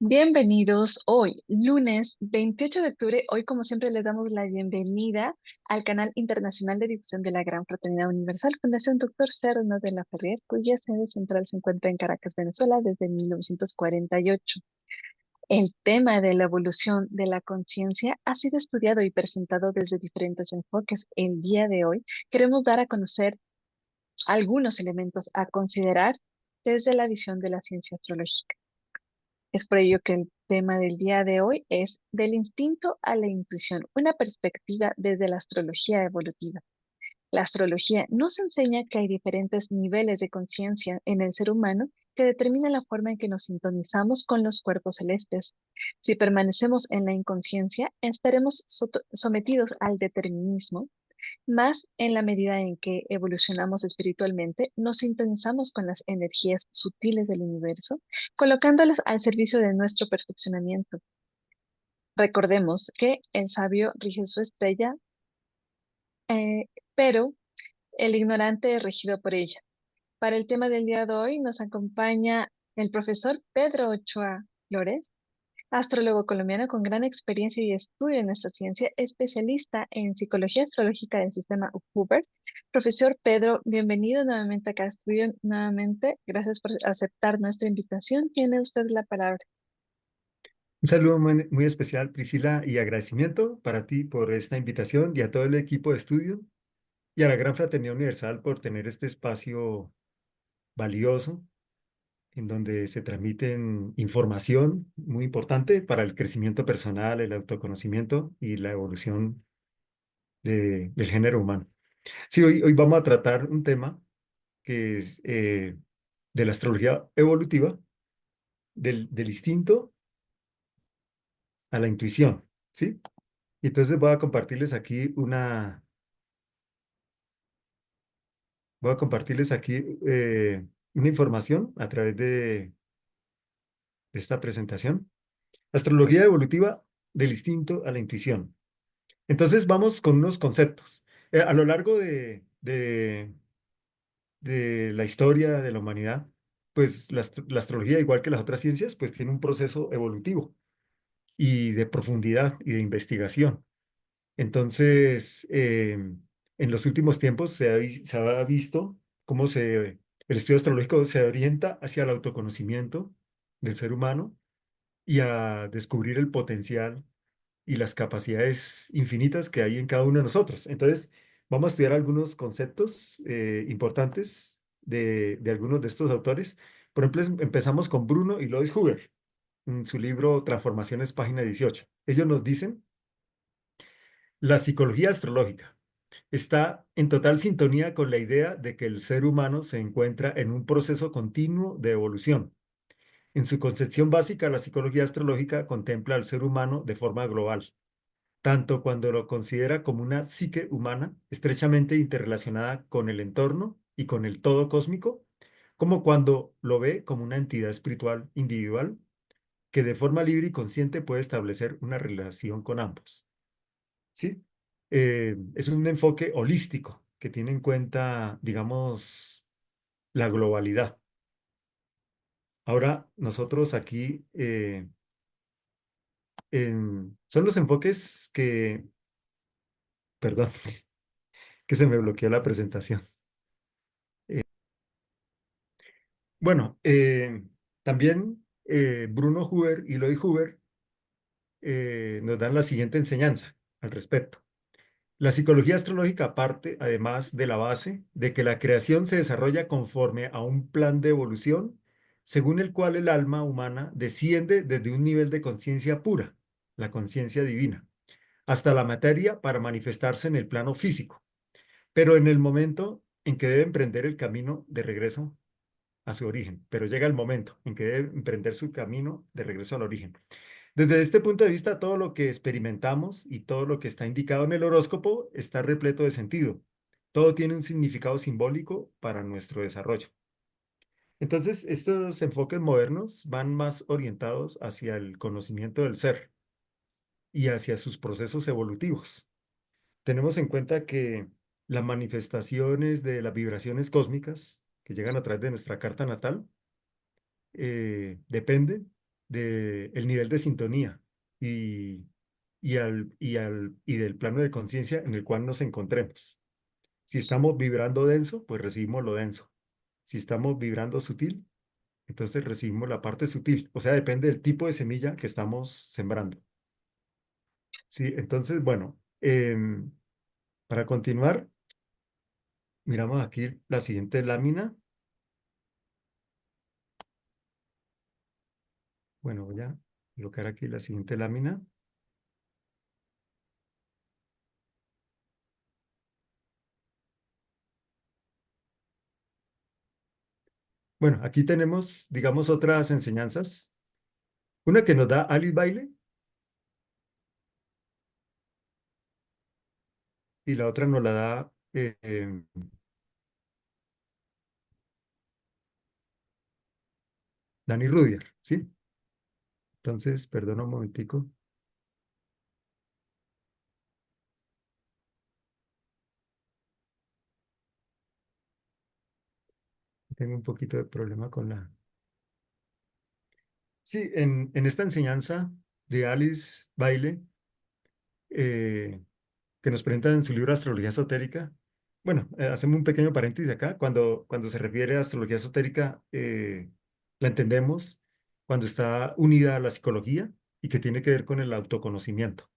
Bienvenidos hoy, lunes 28 de octubre. Hoy, como siempre, les damos la bienvenida al canal internacional de difusión de la Gran Fraternidad Universal, Fundación Doctor Cerno de la Ferrer, cuya sede central se encuentra en Caracas, Venezuela, desde 1948. El tema de la evolución de la conciencia ha sido estudiado y presentado desde diferentes enfoques. El día de hoy queremos dar a conocer algunos elementos a considerar desde la visión de la ciencia astrológica. Es por ello que el tema del día de hoy es del instinto a la intuición, una perspectiva desde la astrología evolutiva. La astrología nos enseña que hay diferentes niveles de conciencia en el ser humano que determinan la forma en que nos sintonizamos con los cuerpos celestes. Si permanecemos en la inconsciencia, estaremos sometidos al determinismo, más en la medida en que evolucionamos espiritualmente, nos sintonizamos con las energías sutiles del universo, colocándolas al servicio de nuestro perfeccionamiento. Recordemos que el sabio rige su estrella, eh, pero el ignorante es regido por ella. Para el tema del día de hoy nos acompaña el profesor Pedro Ochoa Flores, astrólogo colombiano con gran experiencia y estudio en esta ciencia, especialista en psicología astrológica del sistema Hubert. Profesor Pedro, bienvenido nuevamente acá a estudio. Nuevamente, gracias por aceptar nuestra invitación. Tiene usted la palabra. Un saludo muy especial, Priscila, y agradecimiento para ti por esta invitación y a todo el equipo de estudio y a la Gran Fraternidad Universal por tener este espacio valioso en donde se transmiten información muy importante para el crecimiento personal, el autoconocimiento y la evolución del género humano. Sí, hoy vamos a tratar un tema que es de la astrología evolutiva, del instinto a la intuición, ¿sí? Y entonces voy a compartirles aquí una información a través de esta presentación. Astrología evolutiva del instinto a la intuición. Entonces vamos con unos conceptos. A lo largo de la historia de la humanidad, pues la astrología, igual que las otras ciencias, pues tiene un proceso evolutivo y de profundidad y de investigación. Entonces, en los últimos tiempos se ha visto cómo el estudio astrológico se orienta hacia el autoconocimiento del ser humano y a descubrir el potencial y las capacidades infinitas que hay en cada uno de nosotros. Entonces, vamos a estudiar algunos conceptos importantes de algunos de estos autores. Por ejemplo, empezamos con Bruno y Lois Huber, en su libro Transformaciones, página 18. Ellos nos dicen: la psicología astrológica está en total sintonía con la idea de que el ser humano se encuentra en un proceso continuo de evolución. En su concepción básica, la psicología astrológica contempla al ser humano de forma global, tanto cuando lo considera como una psique humana estrechamente interrelacionada con el entorno y con el todo cósmico, como cuando lo ve como una entidad espiritual individual que de forma libre y consciente puede establecer una relación con ambos. ¿Sí? Es un enfoque holístico que tiene en cuenta, digamos, la globalidad. Ahora, nosotros aquí, son los enfoques perdón, que se me bloqueó la presentación. Eh, bueno, también Bruno Huber y Lloyd Huber nos dan la siguiente enseñanza al respecto. La psicología astrológica parte, además, de la base de que la creación se desarrolla conforme a un plan de evolución, según el cual el alma humana desciende desde un nivel de conciencia pura, la conciencia divina, hasta la materia para manifestarse en el plano físico, pero en el momento en que debe emprender el camino de regreso a su origen, pero llega el momento en que debe emprender su camino de regreso al origen. Desde este punto de vista, todo lo que experimentamos y todo lo que está indicado en el horóscopo está repleto de sentido. Todo tiene un significado simbólico para nuestro desarrollo. Entonces, estos enfoques modernos van más orientados hacia el conocimiento del ser y hacia sus procesos evolutivos. Tenemos en cuenta que las manifestaciones de las vibraciones cósmicas que llegan a través de nuestra carta natal dependen de el nivel de sintonía y, y del plano de conciencia en el cual nos encontremos. Si estamos vibrando denso, pues recibimos lo denso. Si estamos vibrando sutil, entonces recibimos la parte sutil. O sea, depende del tipo de semilla que estamos sembrando. Sí, entonces, bueno, para continuar, miramos aquí la siguiente lámina. Bueno, voy a colocar aquí la siguiente lámina. Bueno, aquí tenemos, digamos, otras enseñanzas. Una que nos da Alice Bailey y la otra nos la da Danny Rudier, ¿sí? Entonces, perdona un momentico, tengo un poquito de problema con la... Sí, en esta enseñanza de Alice Bailey, eh, que nos presenta en su libro Astrología Esotérica, bueno, hacemos un pequeño paréntesis acá, cuando se refiere a astrología esotérica, la entendemos cuando está unida a la psicología y que tiene que ver con el autoconocimiento.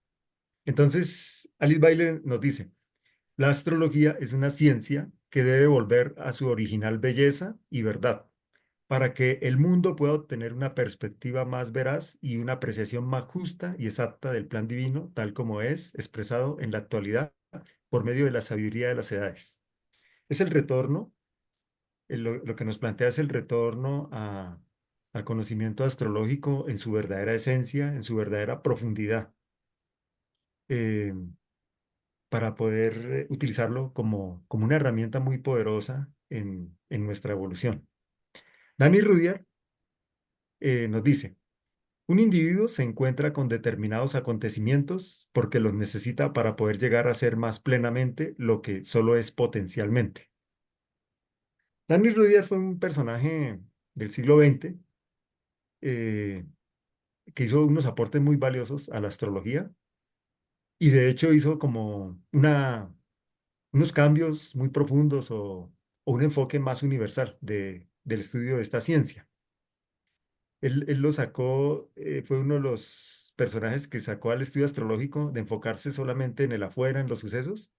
Entonces, Alice Bailey nos dice, la astrología es una ciencia que debe volver a su original belleza y verdad, para que el mundo pueda obtener una perspectiva más veraz y una apreciación más justa y exacta del plan divino, tal como es expresado en la actualidad por medio de la sabiduría de las edades. Es el retorno, lo que nos plantea es el retorno al conocimiento astrológico en su verdadera esencia, en su verdadera profundidad. Eh, para poder utilizarlo como una herramienta muy poderosa en nuestra evolución. Danny Rudier nos dice, un individuo se encuentra con determinados acontecimientos porque los necesita para poder llegar a ser más plenamente lo que solo es potencialmente. Danny Rudier fue un personaje del siglo XX eh, que hizo unos aportes muy valiosos a la astrología y de hecho hizo como unos cambios muy profundos o un enfoque más universal del estudio de esta ciencia. Él lo sacó, fue uno de los personajes que sacó al estudio astrológico de enfocarse solamente en el afuera, en los sucesos,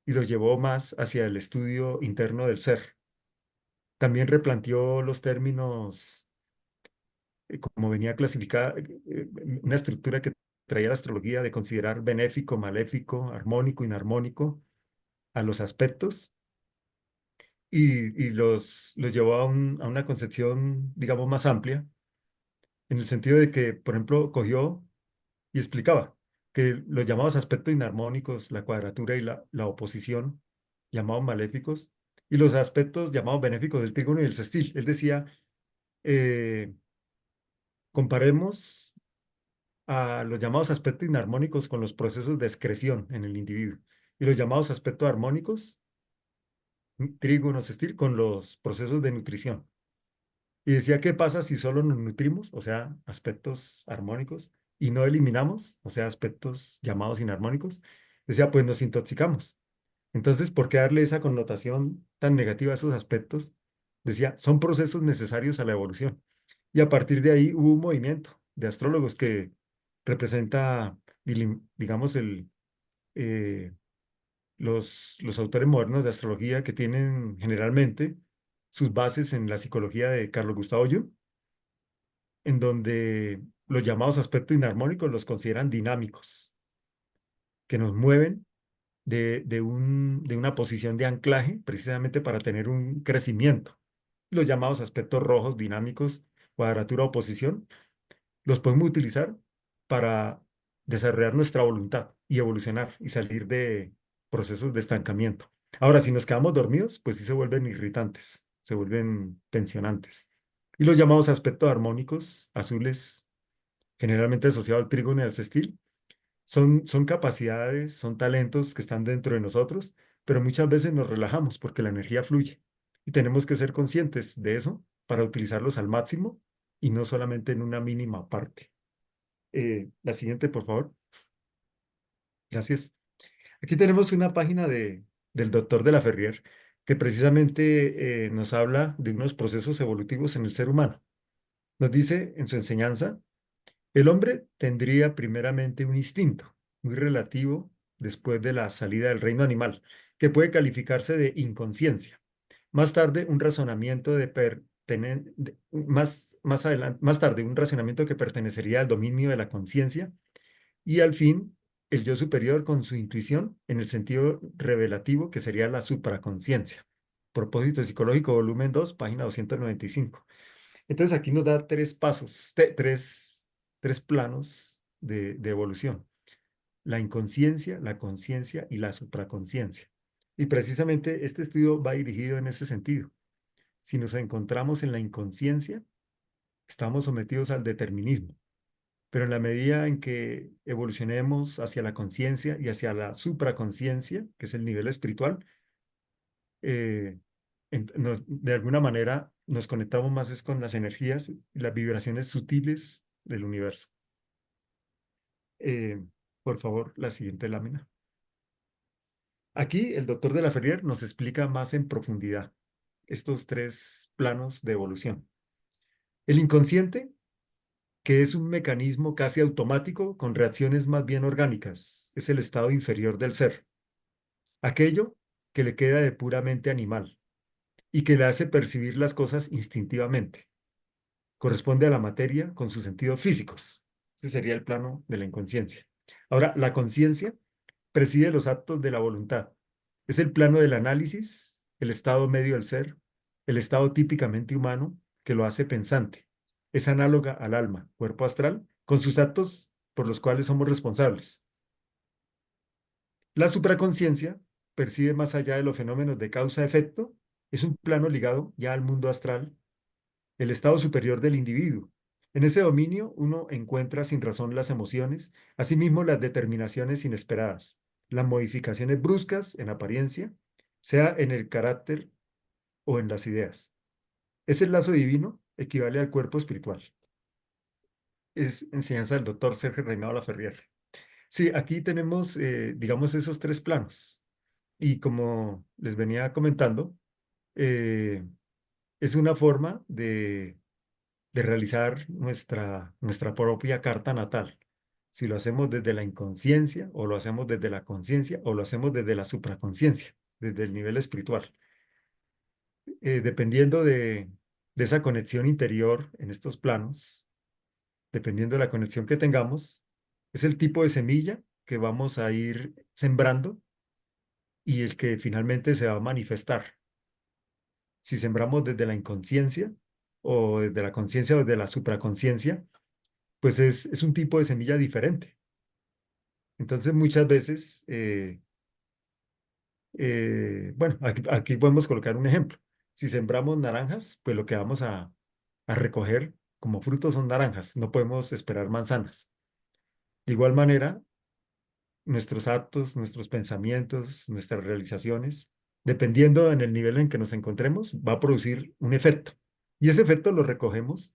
y lo llevó más hacia el estudio interno del ser. También replanteó los términos, como venía clasificada, una estructura que traía la astrología de considerar benéfico, maléfico, armónico, inarmónico a los aspectos y los llevó a una concepción, digamos, más amplia, en el sentido de que, por ejemplo, cogió y explicaba que los llamados aspectos inarmónicos, la cuadratura y la oposición, llamados maléficos, y los aspectos llamados benéficos del trígono y el sextil. Él decía, eh, comparemos a los llamados aspectos inarmónicos con los procesos de excreción en el individuo, y los llamados aspectos armónicos, trígono, sextil, con los procesos de nutrición. Y decía, ¿qué pasa si solo nos nutrimos, o sea, aspectos armónicos, y no eliminamos, o sea, aspectos llamados inarmónicos? Decía, pues nos intoxicamos. Entonces, ¿por qué darle esa connotación tan negativa a esos aspectos? Decía, son procesos necesarios a la evolución. Y a partir de ahí hubo un movimiento de astrólogos que representa, digamos, eh, los autores modernos de astrología que tienen generalmente sus bases en la psicología de Carlos Gustavo Jung, en donde los llamados aspectos inarmónicos los consideran dinámicos, que nos mueven de una posición de anclaje precisamente para tener un crecimiento. Los llamados aspectos rojos dinámicos, cuadratura o posición, los podemos utilizar para desarrollar nuestra voluntad y evolucionar y salir de procesos de estancamiento. Ahora, si nos quedamos dormidos, pues sí se vuelven irritantes, se vuelven tensionantes. Y los llamados aspectos armónicos, azules, generalmente asociados al trígono y al sextil, son capacidades, son talentos que están dentro de nosotros, pero muchas veces nos relajamos porque la energía fluye y tenemos que ser conscientes de eso para utilizarlos al máximo y no solamente en una mínima parte. La siguiente, por favor. Gracias. Aquí tenemos una página del doctor de la Ferrier que precisamente nos habla de unos procesos evolutivos en el ser humano. Nos dice en su enseñanza, el hombre tendría primeramente un instinto muy relativo después de la salida del reino animal, que puede calificarse de inconsciencia. Más tarde, un razonamiento más adelante, más tarde, un razonamiento que pertenecería al dominio de la conciencia y al fin, el yo superior con su intuición en el sentido revelativo que sería la supraconciencia. Propósito psicológico, volumen 2 página 295. Entonces aquí nos da tres pasos, tres planos de evolución. La inconsciencia, la conciencia y la supraconciencia. Y precisamente este estudio va dirigido en ese sentido. Si nos encontramos en la inconsciencia, estamos sometidos al determinismo. Pero en la medida en que evolucionemos hacia la conciencia y hacia la supraconciencia, que es el nivel espiritual, eh, de alguna manera nos conectamos más es con las energías y las vibraciones sutiles del universo. Eh, por favor, la siguiente lámina. Aquí el doctor de la Ferrier nos explica más en profundidad estos tres planos de evolución. El inconsciente, que es un mecanismo casi automático con reacciones más bien orgánicas, es el estado inferior del ser, aquello que le queda de puramente animal y que le hace percibir las cosas instintivamente. Corresponde a la materia con sus sentidos físicos. Ese sería el plano de la inconsciencia. Ahora, la conciencia preside los actos de la voluntad. Es el plano del análisis, el estado medio del ser, el estado típicamente humano que lo hace pensante. Es análoga al alma, cuerpo astral, con sus actos por los cuales somos responsables. La supraconciencia percibe más allá de los fenómenos de causa-efecto, es un plano ligado ya al mundo astral, el estado superior del individuo. En ese dominio uno encuentra sin razón las emociones, asimismo las determinaciones inesperadas, las modificaciones bruscas en apariencia, sea en el carácter o en las ideas. Ese lazo divino equivale al cuerpo espiritual. Es enseñanza del doctor Sergio Reinado Laferrière. Sí, aquí tenemos, digamos, esos tres planos. Y como les venía comentando, eh, es una forma de realizar nuestra propia carta natal. Si lo hacemos desde la inconsciencia, o lo hacemos desde la conciencia, o lo hacemos desde la supraconciencia, desde el nivel espiritual. Dependiendo de esa conexión interior en estos planos, dependiendo de la conexión que tengamos, es el tipo de semilla que vamos a ir sembrando y el que finalmente se va a manifestar. Si sembramos desde la inconsciencia o desde la conciencia o desde la supraconciencia, pues es un tipo de semilla diferente. Entonces muchas veces, bueno, aquí podemos colocar un ejemplo. Si sembramos naranjas, pues lo que vamos a recoger como frutos son naranjas, no podemos esperar manzanas. De igual manera, nuestros actos, nuestros pensamientos, nuestras realizaciones, dependiendo en el nivel en que nos encontremos, va a producir un efecto. Y ese efecto lo recogemos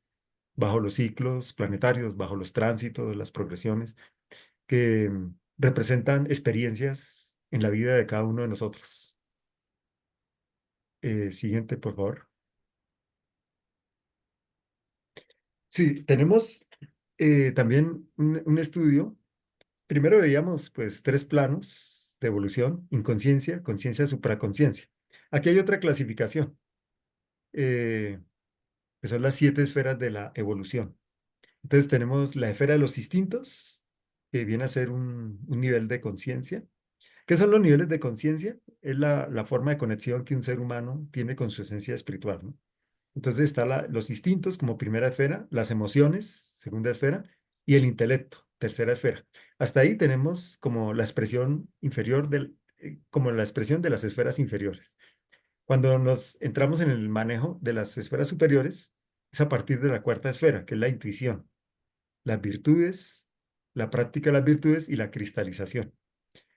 bajo los ciclos planetarios, bajo los tránsitos, las progresiones, que representan experiencias en la vida de cada uno de nosotros. Siguiente, por favor. Sí, tenemos también un estudio. Primero veíamos pues tres planos de evolución: inconsciencia, conciencia, supraconciencia. Aquí hay otra clasificación, eh, que son las 7 esferas de la evolución. Entonces tenemos la esfera de los instintos, que viene a ser un nivel de conciencia. ¿Qué son los niveles de conciencia? Es la forma de conexión que un ser humano tiene con su esencia espiritual, ¿no? Entonces está los instintos como primera esfera, las emociones, segunda esfera, y el intelecto, tercera esfera. Hasta ahí tenemos como la expresión inferior como la expresión de las esferas inferiores. Cuando nos entramos en el manejo de las esferas superiores, es a partir de la cuarta esfera, que es la intuición, las virtudes, la práctica de las virtudes y la cristalización.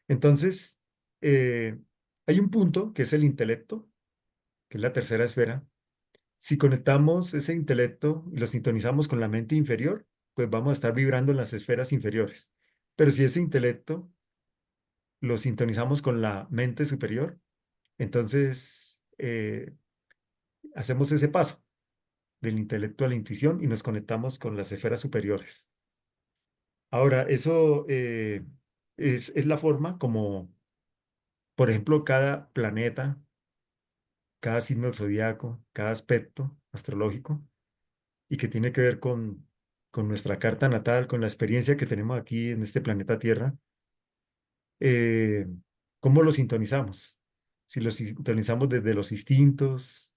Entonces, hay un punto que es el intelecto, que es la tercera esfera. Si conectamos ese intelecto y lo sintonizamos con la mente inferior, pues vamos a estar vibrando en las esferas inferiores. Pero si ese intelecto lo sintonizamos con la mente superior, entonces hacemos ese paso del intelecto a la intuición y nos conectamos con las esferas superiores. Ahora, eso es la forma como, por ejemplo, cada planeta, cada signo del zodiaco, cada aspecto astrológico, y que tiene que ver con nuestra carta natal, con la experiencia que tenemos aquí en este planeta Tierra, eh, ¿cómo lo sintonizamos? Si lo sintonizamos desde los instintos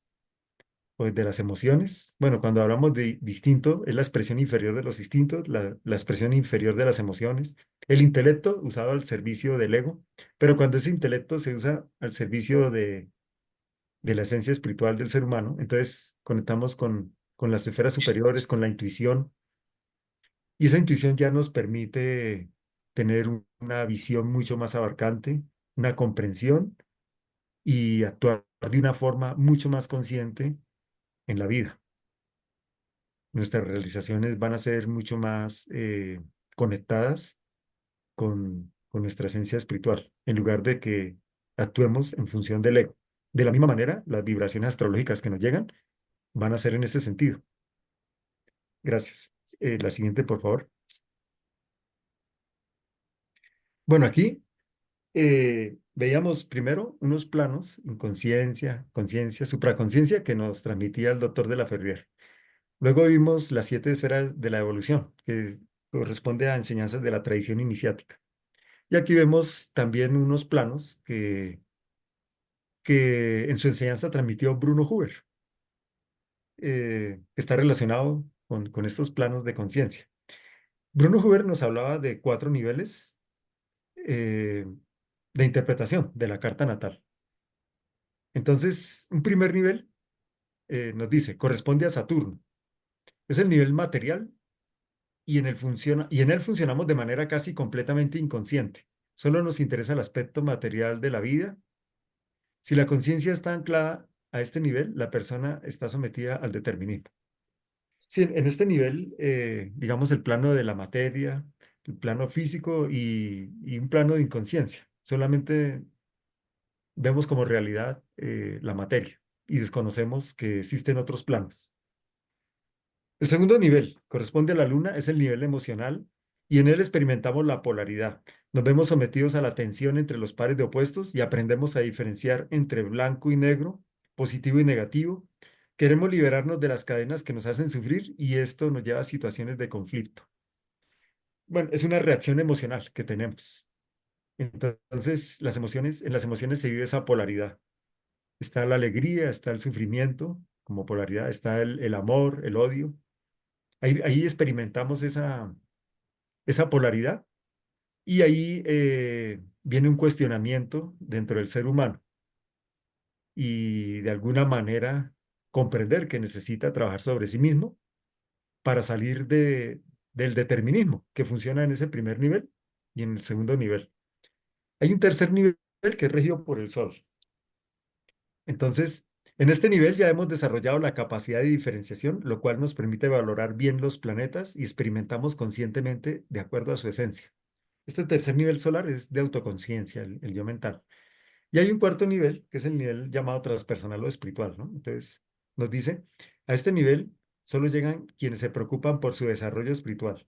o desde las emociones. Bueno, cuando hablamos de distinto, es la expresión inferior de los instintos, la expresión inferior de las emociones, el intelecto usado al servicio del ego, pero cuando ese intelecto se usa al servicio de la esencia espiritual del ser humano, entonces conectamos con las esferas superiores, con la intuición, y esa intuición ya nos permite tener una visión mucho más abarcante, una comprensión y actuar de una forma mucho más consciente en la vida. Nuestras realizaciones van a ser mucho más conectadas con nuestra esencia espiritual, en lugar de que actuemos en función del ego. De la misma manera, las vibraciones astrológicas que nos llegan van a ser en ese sentido. Gracias. La siguiente, por favor. Bueno, aquí veíamos primero unos planos, inconsciencia, conciencia, supraconciencia que nos transmitía el doctor de la Ferrier. Luego vimos las 7 esferas de la evolución, que corresponde a enseñanzas de la tradición iniciática. Y aquí vemos también unos planos que en su enseñanza transmitió Bruno Huber, que está relacionado con estos planos de conciencia. Bruno Huber nos hablaba de 4 niveles eh, de interpretación de la carta natal. Entonces, un primer nivel nos dice, corresponde a Saturno. Es el nivel material y en él funcionamos de manera casi completamente inconsciente. Solo nos interesa el aspecto material de la vida. Si la conciencia está anclada a este nivel, la persona está sometida al determinismo. Sí, en este nivel, digamos, el plano de la materia, el plano físico y un plano de inconsciencia. Solamente vemos como realidad la materia y desconocemos que existen otros planos. El segundo nivel corresponde a la luna, es el nivel emocional y en él experimentamos la polaridad. Nos vemos sometidos a la tensión entre los pares de opuestos y aprendemos a diferenciar entre blanco y negro, positivo y negativo. Queremos liberarnos de las cadenas que nos hacen sufrir y esto nos lleva a situaciones de conflicto. Bueno, es una reacción emocional que tenemos. Entonces, en las emociones se vive esa polaridad. Está la alegría, está el sufrimiento como polaridad, está el amor, el odio. Ahí experimentamos esa polaridad y ahí viene un cuestionamiento dentro del ser humano y de alguna manera comprender que necesita trabajar sobre sí mismo para salir del determinismo que funciona en ese primer nivel y en el segundo nivel. Hay un tercer nivel que es regido por el Sol. Entonces, en este nivel ya hemos desarrollado la capacidad de diferenciación, lo cual nos permite valorar bien los planetas y experimentamos conscientemente de acuerdo a su esencia. Este tercer nivel solar es de autoconciencia, el yo mental. Y hay un cuarto nivel, que es el nivel llamado transpersonal o espiritual, ¿no? Entonces, nos dice, a este nivel solo llegan quienes se preocupan por su desarrollo espiritual.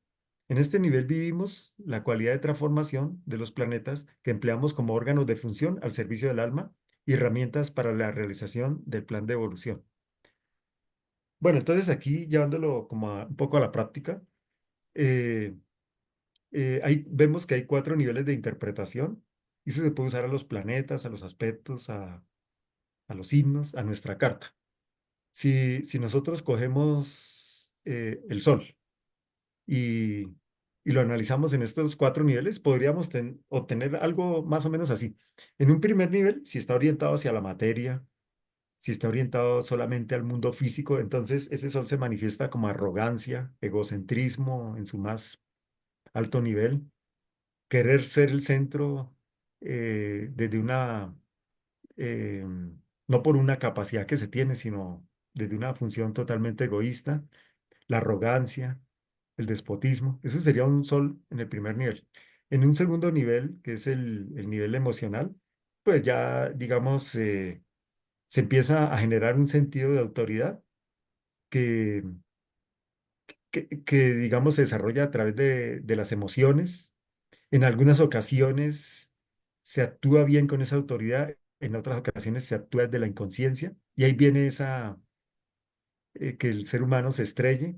En este nivel vivimos la cualidad de transformación de los planetas que empleamos como órganos de función al servicio del alma y herramientas para la realización del plan de evolución. Bueno, entonces aquí llevándolo como un poco a la práctica, eh, ahí vemos que hay 4 niveles de interpretación y eso se puede usar a los planetas, a los aspectos, a los signos, a nuestra carta. Si nosotros cogemos el Sol y, y lo analizamos en estos 4 niveles, podríamos obtener algo más o menos así. En un primer nivel, si está orientado hacia la materia, si está orientado solamente al mundo físico, entonces ese Sol se manifiesta como arrogancia, egocentrismo en su más alto nivel, querer ser el centro desde una, no por una capacidad que se tiene, sino desde una función totalmente egoísta, la arrogancia, el despotismo. Eso sería un sol en el primer nivel. En un segundo nivel, que es el nivel emocional, pues ya, digamos, se empieza a generar un sentido de autoridad que, digamos, se desarrolla a través de las emociones. En algunas ocasiones se actúa bien con esa autoridad, en otras ocasiones se actúa desde la inconsciencia, y ahí viene que el ser humano se estrelle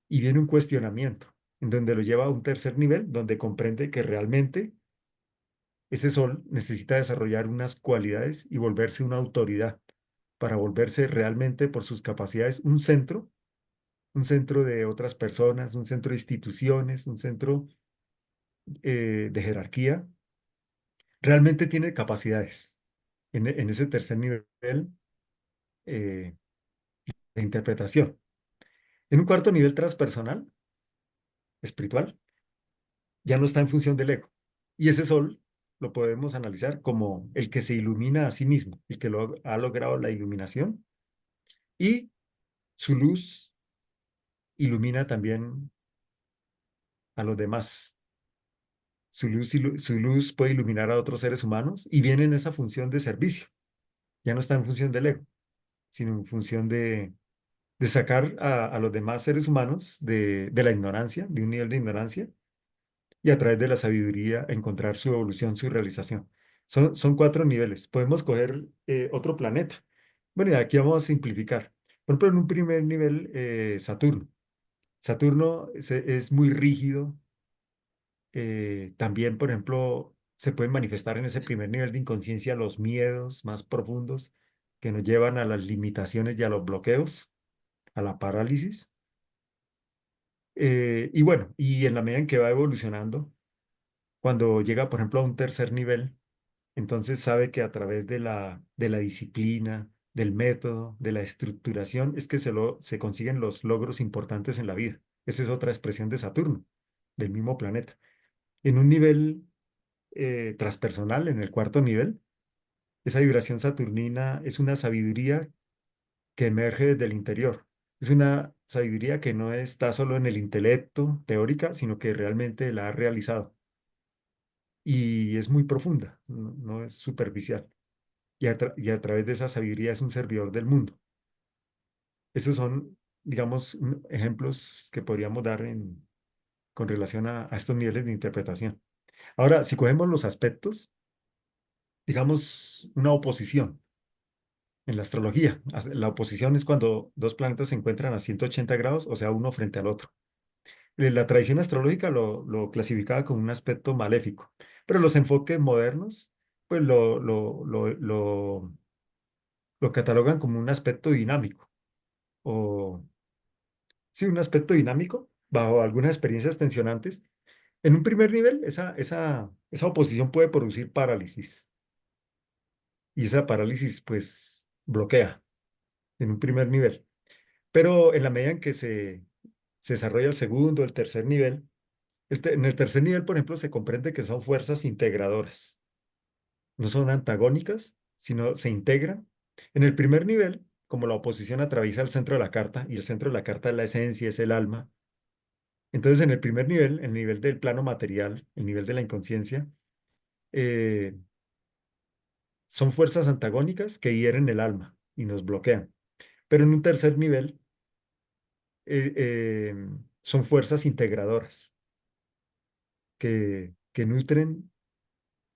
y viene un cuestionamiento, en donde lo lleva a un tercer nivel, donde comprende que realmente ese sol necesita desarrollar unas cualidades y volverse una autoridad para volverse realmente por sus capacidades un centro de otras personas, un centro de instituciones, un centro de jerarquía. Realmente tiene capacidades en ese tercer nivel eh, de interpretación. En un cuarto nivel transpersonal, espiritual, ya no está en función del ego. Y ese sol lo podemos analizar como el que se ilumina a sí mismo, el que ha logrado la iluminación, y su luz ilumina también a los demás. Su luz puede iluminar a otros seres humanos y viene en esa función de servicio. Ya no está en función del ego, sino en función de sacar a los demás seres humanos de la ignorancia, de un nivel de ignorancia, y a través de la sabiduría encontrar su evolución, su realización. Son cuatro niveles. Podemos coger otro planeta. Bueno, y aquí vamos a simplificar. Por ejemplo, en un primer nivel, Saturno. Saturno es muy rígido. También, por ejemplo, se pueden manifestar en ese primer nivel de inconsciencia los miedos más profundos que nos llevan a las limitaciones y a los bloqueos, a la parálisis. Y bueno, y en la medida en que va evolucionando, cuando llega, por ejemplo, a un tercer nivel, entonces sabe que a través de la disciplina, del método, de la estructuración, es que se consiguen los logros importantes en la vida. Esa es otra expresión de Saturno, del mismo planeta. En un nivel transpersonal, en el cuarto nivel, esa vibración saturnina es una sabiduría que emerge desde el interior. Es una sabiduría que no está solo en el intelecto, teórica, sino que realmente la ha realizado. Y es muy profunda, no es superficial. Y a través de esa sabiduría es un servidor del mundo. Esos son, digamos, ejemplos que podríamos dar con relación a estos niveles de interpretación. Ahora, si cogemos los aspectos, digamos, una oposición en la astrología. La oposición es cuando dos planetas se encuentran a 180 grados, o sea, uno frente al otro. La tradición astrológica lo clasificaba como un aspecto maléfico, pero los enfoques modernos, pues lo catalogan como un aspecto dinámico, o sí, un aspecto dinámico, bajo algunas experiencias tensionantes. En un primer nivel, esa oposición puede producir parálisis, y esa parálisis, pues, bloquea en un primer nivel. Pero en la medida en que se desarrolla el segundo, el tercer nivel, en el tercer nivel, por ejemplo, se comprende que son fuerzas integradoras. No son antagónicas, sino se integran. En el primer nivel, como la oposición atraviesa el centro de la carta, y el centro de la carta es la esencia, es el alma. Entonces, en el primer nivel, el nivel del plano material, el nivel de la inconsciencia, eh, son fuerzas antagónicas que hieren el alma y nos bloquean. Pero en un tercer nivel, eh, eh, son fuerzas integradoras que nutren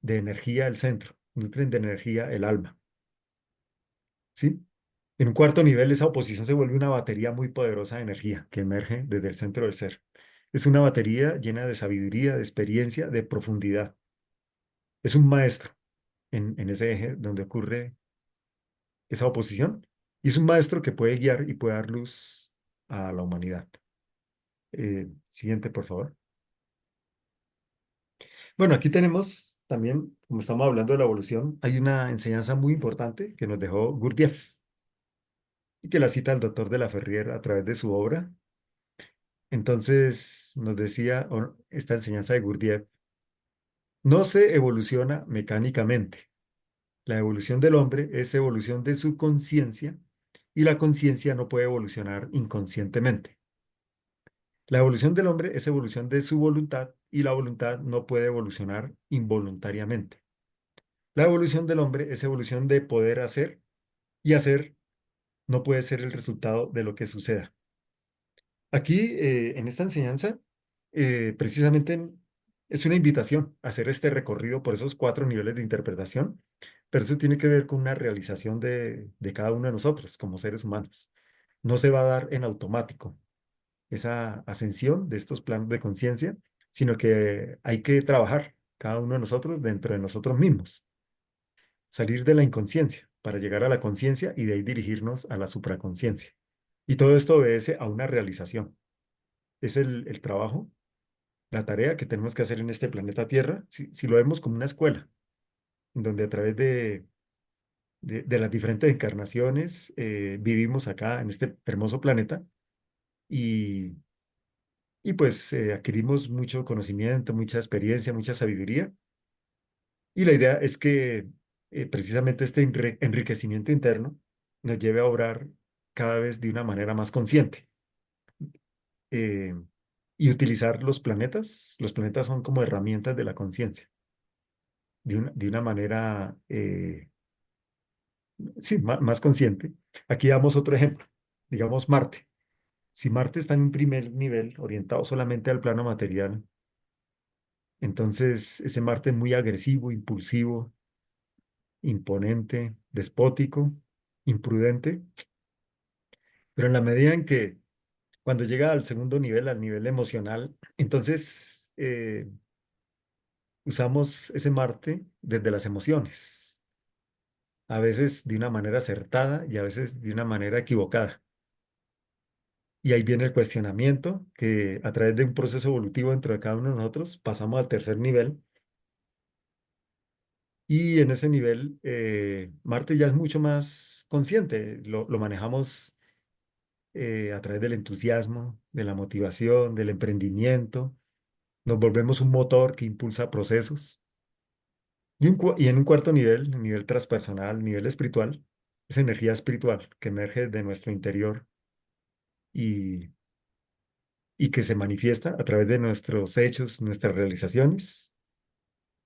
de energía el centro, nutren de energía el alma, ¿sí? En un cuarto nivel, esa oposición se vuelve una batería muy poderosa de energía que emerge desde el centro del ser. Es una batería llena de sabiduría, de experiencia, de profundidad. Es un maestro en ese eje donde ocurre esa oposición, y es un maestro que puede guiar y puede dar luz a la humanidad. Siguiente, por favor. Bueno, aquí tenemos también, como estamos hablando de la evolución, hay una enseñanza muy importante que nos dejó Gurdjieff y que la cita el doctor de la Ferrier a través de su obra. Entonces nos decía esta enseñanza de Gurdjieff: no se evoluciona mecánicamente. La evolución del hombre es evolución de su conciencia y la conciencia no puede evolucionar inconscientemente. La evolución del hombre es evolución de su voluntad y la voluntad no puede evolucionar involuntariamente. La evolución del hombre es evolución de poder hacer y hacer no puede ser el resultado de lo que suceda. Aquí, en esta enseñanza, precisamente es una invitación a hacer este recorrido por esos cuatro niveles de interpretación, pero eso tiene que ver con una realización de cada uno de nosotros como seres humanos. No se va a dar en automático esa ascensión de estos planos de conciencia, sino que hay que trabajar cada uno de nosotros dentro de nosotros mismos, salir de la inconsciencia para llegar a la conciencia y de ahí dirigirnos a la supraconciencia. Y todo esto obedece a una realización. Es el trabajo, la tarea que tenemos que hacer en este planeta Tierra, si lo vemos como una escuela, en donde a través de las diferentes encarnaciones vivimos acá en este hermoso planeta y, y pues adquirimos mucho conocimiento, mucha experiencia, mucha sabiduría. Y la idea es que precisamente este enriquecimiento interno nos lleve a obrar cada vez de una manera más consciente eh, y utilizar los planetas. Los planetas son como herramientas de la conciencia de una manera, sí, más consciente. Aquí damos otro ejemplo, digamos Marte. Si Marte está en un primer nivel orientado solamente al plano material, entonces ese Marte es muy agresivo, impulsivo, imponente, despótico, imprudente, pero en la medida en que cuando llega al segundo nivel, al nivel emocional, entonces usamos ese Marte desde las emociones, a veces de una manera acertada y a veces de una manera equivocada. Y ahí viene el cuestionamiento, que a través de un proceso evolutivo dentro de cada uno de nosotros pasamos al tercer nivel. Y en ese nivel, Marte ya es mucho más consciente, lo manejamos a través del entusiasmo, de la motivación, del emprendimiento. Nos volvemos un motor que impulsa procesos. Y en un cuarto nivel, nivel transpersonal, nivel espiritual, es energía espiritual que emerge de nuestro interior y, y que se manifiesta a través de nuestros hechos, nuestras realizaciones,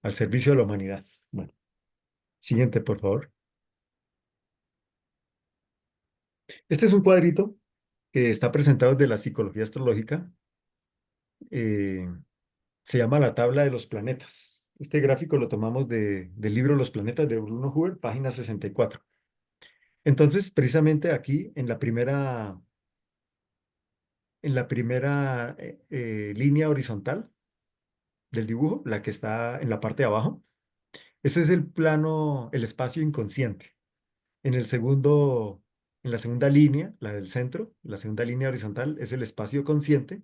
al servicio de la humanidad. Bueno, siguiente, por favor. Este es un cuadrito que está presentado desde la psicología astrológica. eh, Se llama la tabla de los planetas. Este gráfico lo tomamos del libro Los planetas de Bruno Huber, página 64. Entonces, precisamente aquí en la primera línea horizontal del dibujo, la que está en la parte de abajo, ese es el plano, el espacio inconsciente. En el segundo, en la segunda línea, la del centro, la segunda línea horizontal es el espacio consciente.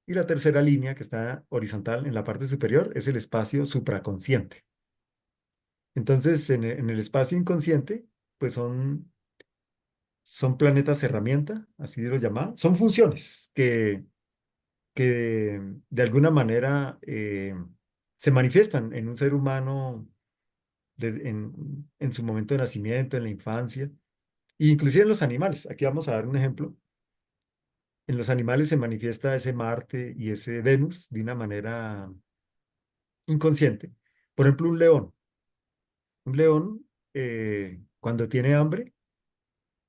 Y la tercera línea, que está horizontal en la parte superior, es el espacio supraconsciente. Entonces, en el espacio inconsciente, pues son planetas herramienta, así lo llamamos, son funciones que de alguna manera se manifiestan en un ser humano en su momento de nacimiento, en la infancia, e inclusive en los animales. Aquí vamos a dar un ejemplo. En los animales se manifiesta ese Marte y ese Venus de una manera inconsciente. Por ejemplo, un león. Un león, cuando tiene hambre,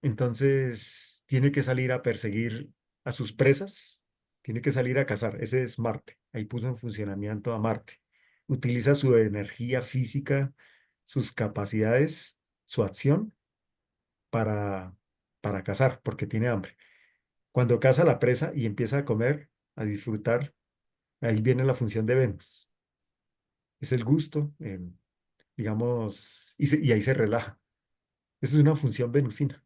entonces tiene que salir a perseguir a sus presas, tiene que salir a cazar. Ese es Marte. Ahí puso en funcionamiento a Marte. Utiliza su energía física, sus capacidades, su acción para, para cazar, porque tiene hambre. Cuando caza la presa y empieza a comer, a disfrutar, ahí viene la función de Venus. Es el gusto, digamos, y ahí se relaja. Esa es una función venusina.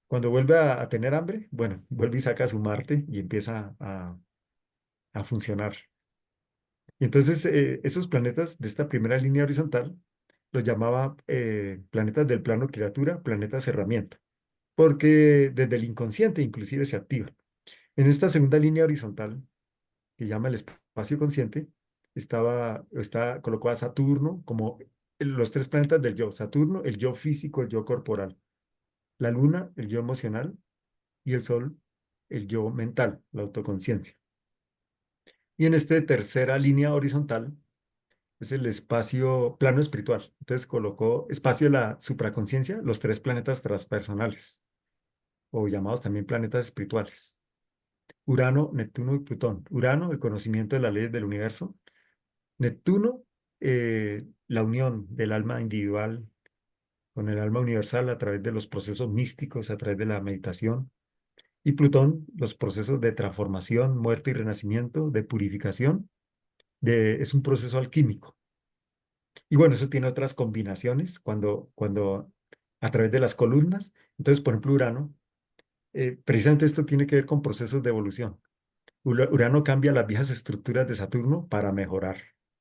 Cuando vuelve a tener hambre, bueno, vuelve y saca su Marte y empieza a funcionar. Y entonces, esos planetas de esta primera línea horizontal los llamaba planetas del plano criatura, planetas herramienta, porque desde el inconsciente inclusive se activan. En esta segunda línea horizontal, que llama el espacio consciente, está colocado a Saturno como los tres planetas del yo. Saturno, el yo físico, el yo corporal. La luna, el yo emocional, y el sol, el yo mental, la autoconciencia. Y en esta tercera línea horizontal es el espacio plano espiritual. Entonces colocó espacio de la supraconciencia, los tres planetas transpersonales, o llamados también planetas espirituales. Urano, Neptuno y Plutón. Urano, el conocimiento de las leyes del universo. Neptuno, la unión del alma individual con el alma universal a través de los procesos místicos, a través de la meditación. Y Plutón, los procesos de transformación, muerte y renacimiento, de purificación, es un proceso alquímico. Y bueno, eso tiene otras combinaciones cuando a través de las columnas. Entonces, por ejemplo, Urano, precisamente esto tiene que ver con procesos de evolución. Urano cambia las viejas estructuras de Saturno para mejorar,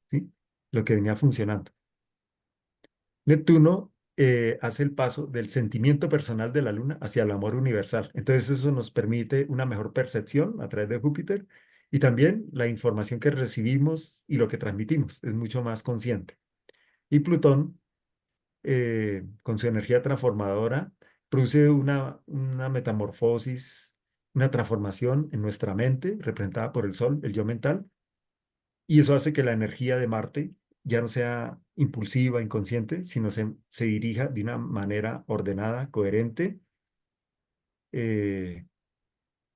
¿sí? Lo que venía funcionando. Neptuno hace el paso del sentimiento personal de la Luna hacia el amor universal. Entonces eso nos permite una mejor percepción a través de Júpiter y también la información que recibimos y lo que transmitimos es mucho más consciente. Y Plutón, con su energía transformadora, produce una metamorfosis, una transformación en nuestra mente, representada por el Sol, el yo mental, y eso hace que la energía de Marte ya no sea impulsiva, inconsciente, sino se dirija de una manera ordenada, coherente, eh,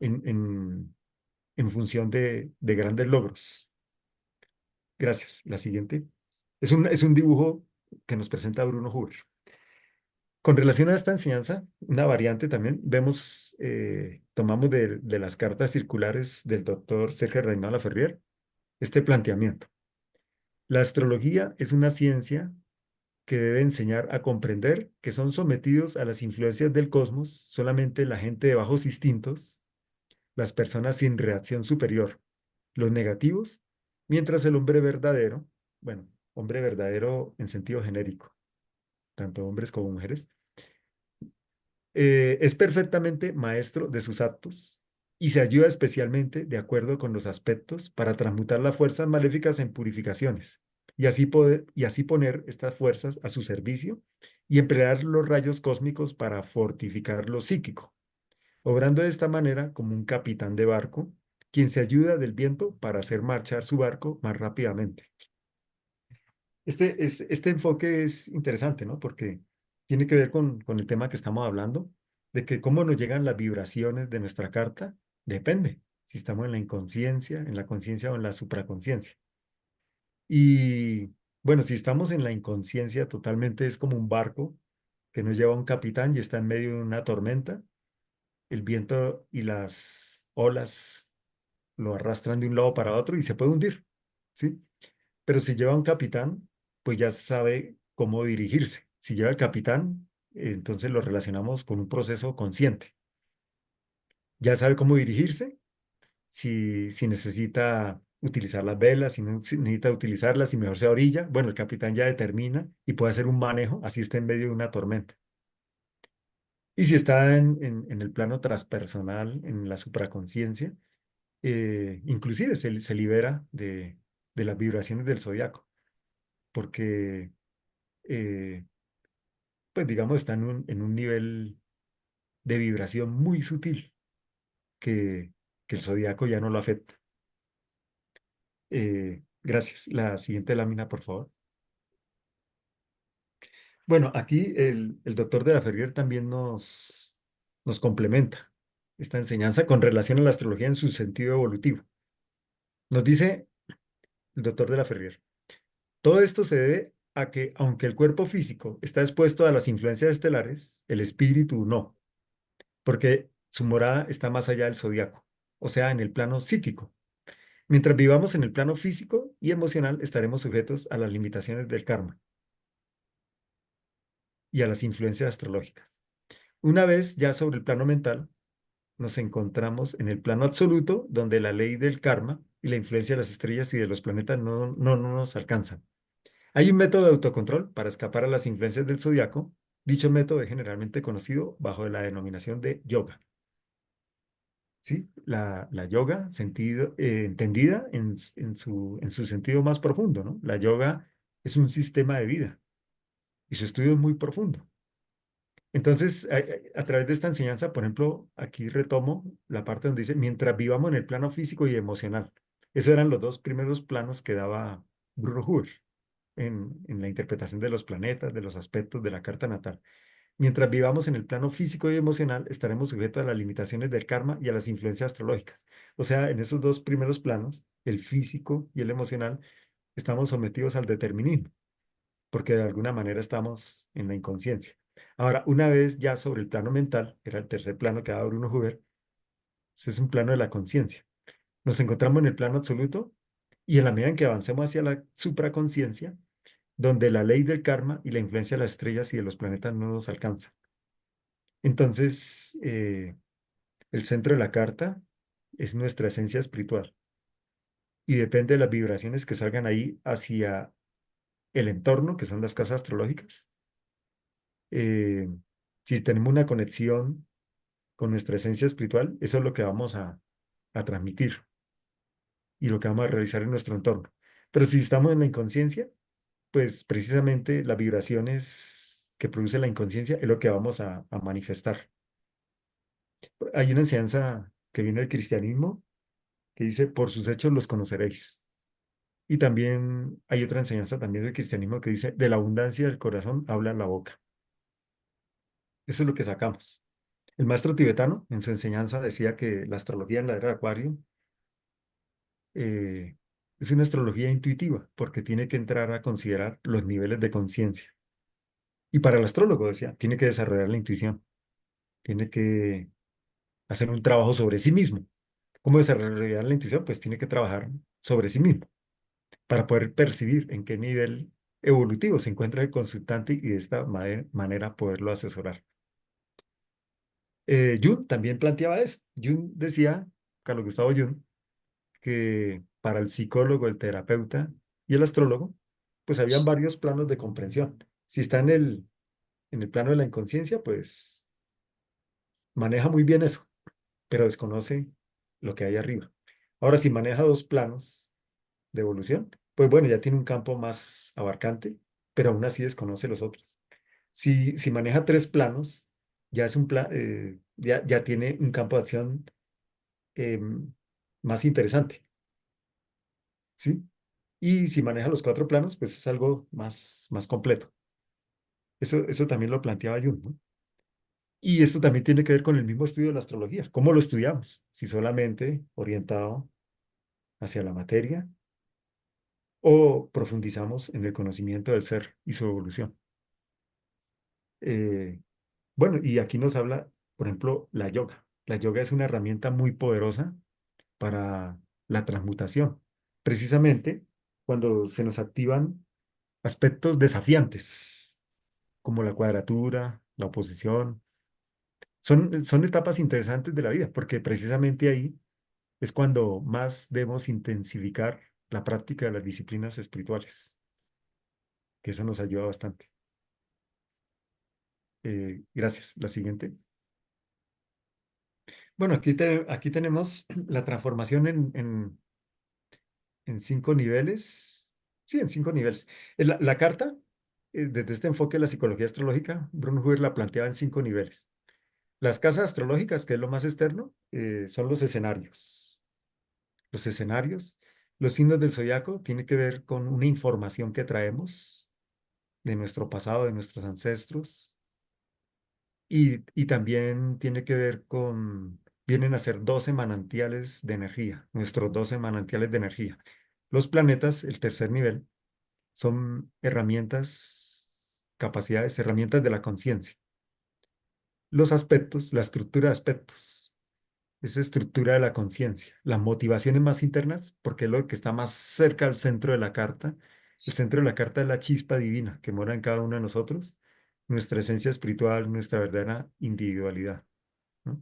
en, en- en función de grandes logros. Gracias. La siguiente. Es un dibujo que nos presenta Bruno Huber. Con relación a esta enseñanza, una variante también, vemos, tomamos de las cartas circulares del doctor Sergio Reinaldo Ferrier este planteamiento. La astrología es una ciencia que debe enseñar a comprender que son sometidos a las influencias del cosmos solamente la gente de bajos instintos, las personas sin reacción superior, los negativos, mientras el hombre verdadero, bueno, hombre verdadero en sentido genérico, tanto hombres como mujeres, es perfectamente maestro de sus actos y se ayuda especialmente de acuerdo con los aspectos para transmutar las fuerzas maléficas en purificaciones y así poner estas fuerzas a su servicio y emplear los rayos cósmicos para fortificar lo psíquico, obrando de esta manera como un capitán de barco, quien se ayuda del viento para hacer marchar su barco más rápidamente. Este enfoque es interesante, ¿no? Porque tiene que ver con el tema que estamos hablando, de que cómo nos llegan las vibraciones de nuestra carta, depende si estamos en la inconsciencia, en la conciencia o en la supraconciencia. Y bueno, si estamos en la inconsciencia, totalmente es como un barco que nos lleva a un capitán y está en medio de una tormenta, el viento y las olas lo arrastran de un lado para otro y se puede hundir, ¿sí? Pero si lleva un capitán, pues ya sabe cómo dirigirse. Si lleva el capitán, entonces lo relacionamos con un proceso consciente. Ya sabe cómo dirigirse, si necesita utilizar las velas, si necesita utilizarlas, si mejor se orilla. Bueno, el capitán ya determina y puede hacer un manejo, así está en medio de una tormenta. Y si está en el plano transpersonal, en la supraconciencia, inclusive se libera de las vibraciones del zodiaco, porque eh, pues digamos, está en un nivel de vibración muy sutil que el zodiaco ya no lo afecta. Gracias. La siguiente lámina, por favor. Bueno, aquí el doctor de la Ferrier también nos complementa esta enseñanza con relación a la astrología en su sentido evolutivo. Nos dice el doctor de la Ferrier, todo esto se debe a que, aunque el cuerpo físico está expuesto a las influencias estelares, el espíritu no, porque su morada está más allá del zodiaco, o sea, en el plano psíquico. Mientras vivamos en el plano físico y emocional, estaremos sujetos a las limitaciones del karma y a las influencias astrológicas. Una vez ya sobre el plano mental, nos encontramos en el plano absoluto, donde la ley del karma y la influencia de las estrellas y de los planetas no nos alcanzan. Hay un método de autocontrol para escapar a las influencias del zodiaco. Dicho método es generalmente conocido bajo la denominación de yoga. ¿Sí? La yoga entendida en su sentido más profundo, ¿no? La yoga es un sistema de vida y su estudio es muy profundo. Entonces, a través de esta enseñanza, por ejemplo, aquí retomo la parte donde dice, mientras vivamos en el plano físico y emocional. Esos eran los dos primeros planos que daba Bruno Huber en la interpretación de los planetas, de los aspectos de la carta natal. Mientras vivamos en el plano físico y emocional, estaremos sujetos a las limitaciones del karma y a las influencias astrológicas. O sea, en esos dos primeros planos, el físico y el emocional, estamos sometidos al determinismo, porque de alguna manera estamos en la inconsciencia. Ahora, una vez ya sobre el plano mental, era el tercer plano que daba Bruno Huber, ese es un plano de la conciencia. Nos encontramos en el plano absoluto y en la medida en que avancemos hacia la supraconciencia, donde la ley del karma y la influencia de las estrellas y de los planetas no nos alcanza. Entonces, el centro de la carta es nuestra esencia espiritual y depende de las vibraciones que salgan ahí hacia el entorno, que son las casas astrológicas. Eh, si tenemos una conexión con nuestra esencia espiritual, eso es lo que vamos a transmitir y lo que vamos a realizar en nuestro entorno. Pero si estamos en la inconsciencia, pues precisamente las vibraciones que produce la inconsciencia es lo que vamos a manifestar. Hay una enseñanza que viene del cristianismo que dice, por sus hechos los conoceréis. Y también hay otra enseñanza también del cristianismo que dice, de la abundancia del corazón habla la boca. Eso es lo que sacamos. El maestro tibetano en su enseñanza decía que la astrología en la era de Acuario eh, es una astrología intuitiva porque tiene que entrar a considerar los niveles de conciencia. Y para el astrólogo, decía, tiene que desarrollar la intuición, tiene que hacer un trabajo sobre sí mismo. ¿Cómo desarrollar la intuición? Pues tiene que trabajar sobre sí mismo para poder percibir en qué nivel evolutivo se encuentra el consultante y de esta manera poderlo asesorar. Jung también planteaba eso. Jung decía, Carlos Gustavo Jung, que para el psicólogo, el terapeuta y el astrólogo, pues habían varios planos de comprensión. Si está en el plano de la inconsciencia, pues maneja muy bien eso, pero desconoce lo que hay arriba. Ahora, si maneja dos planos de evolución, pues bueno, ya tiene un campo más abarcante, pero aún así desconoce los otros. Si maneja tres planos, ya es ya tiene un campo de acción más interesante, ¿sí? Y si maneja los cuatro planos, pues es algo más completo. Eso también lo planteaba Jung, ¿no? Y esto también tiene que ver con el mismo estudio de la astrología. ¿Cómo lo estudiamos? Si solamente orientado hacia la materia o profundizamos en el conocimiento del ser y su evolución. Eh, bueno, y aquí nos habla, por ejemplo, la yoga. La yoga es una herramienta muy poderosa para la transmutación. Precisamente cuando se nos activan aspectos desafiantes, como la cuadratura, la oposición. Son etapas interesantes de la vida, porque precisamente ahí es cuando más debemos intensificar la práctica de las disciplinas espirituales, que eso nos ayuda bastante. Gracias. La siguiente. Bueno, aquí tenemos la transformación en cinco niveles. Sí, en cinco niveles. La carta, desde este enfoque de la psicología astrológica, Bruno Huber la planteaba en cinco niveles. Las casas astrológicas, que es lo más externo, son los escenarios. Los escenarios, los signos del zodiaco, tiene que ver con una información que traemos de nuestro pasado, de nuestros ancestros, y también tiene que ver vienen a ser 12 manantiales de energía, nuestros 12 manantiales de energía. Los planetas, el tercer nivel, son herramientas, capacidades, herramientas de la conciencia. Los aspectos, la estructura de aspectos, esa estructura de la conciencia, las motivaciones más internas, porque es lo que está más cerca al centro de la carta. El centro de la carta es la chispa divina que mora en cada uno de nosotros, nuestra esencia espiritual, nuestra verdadera individualidad, ¿no?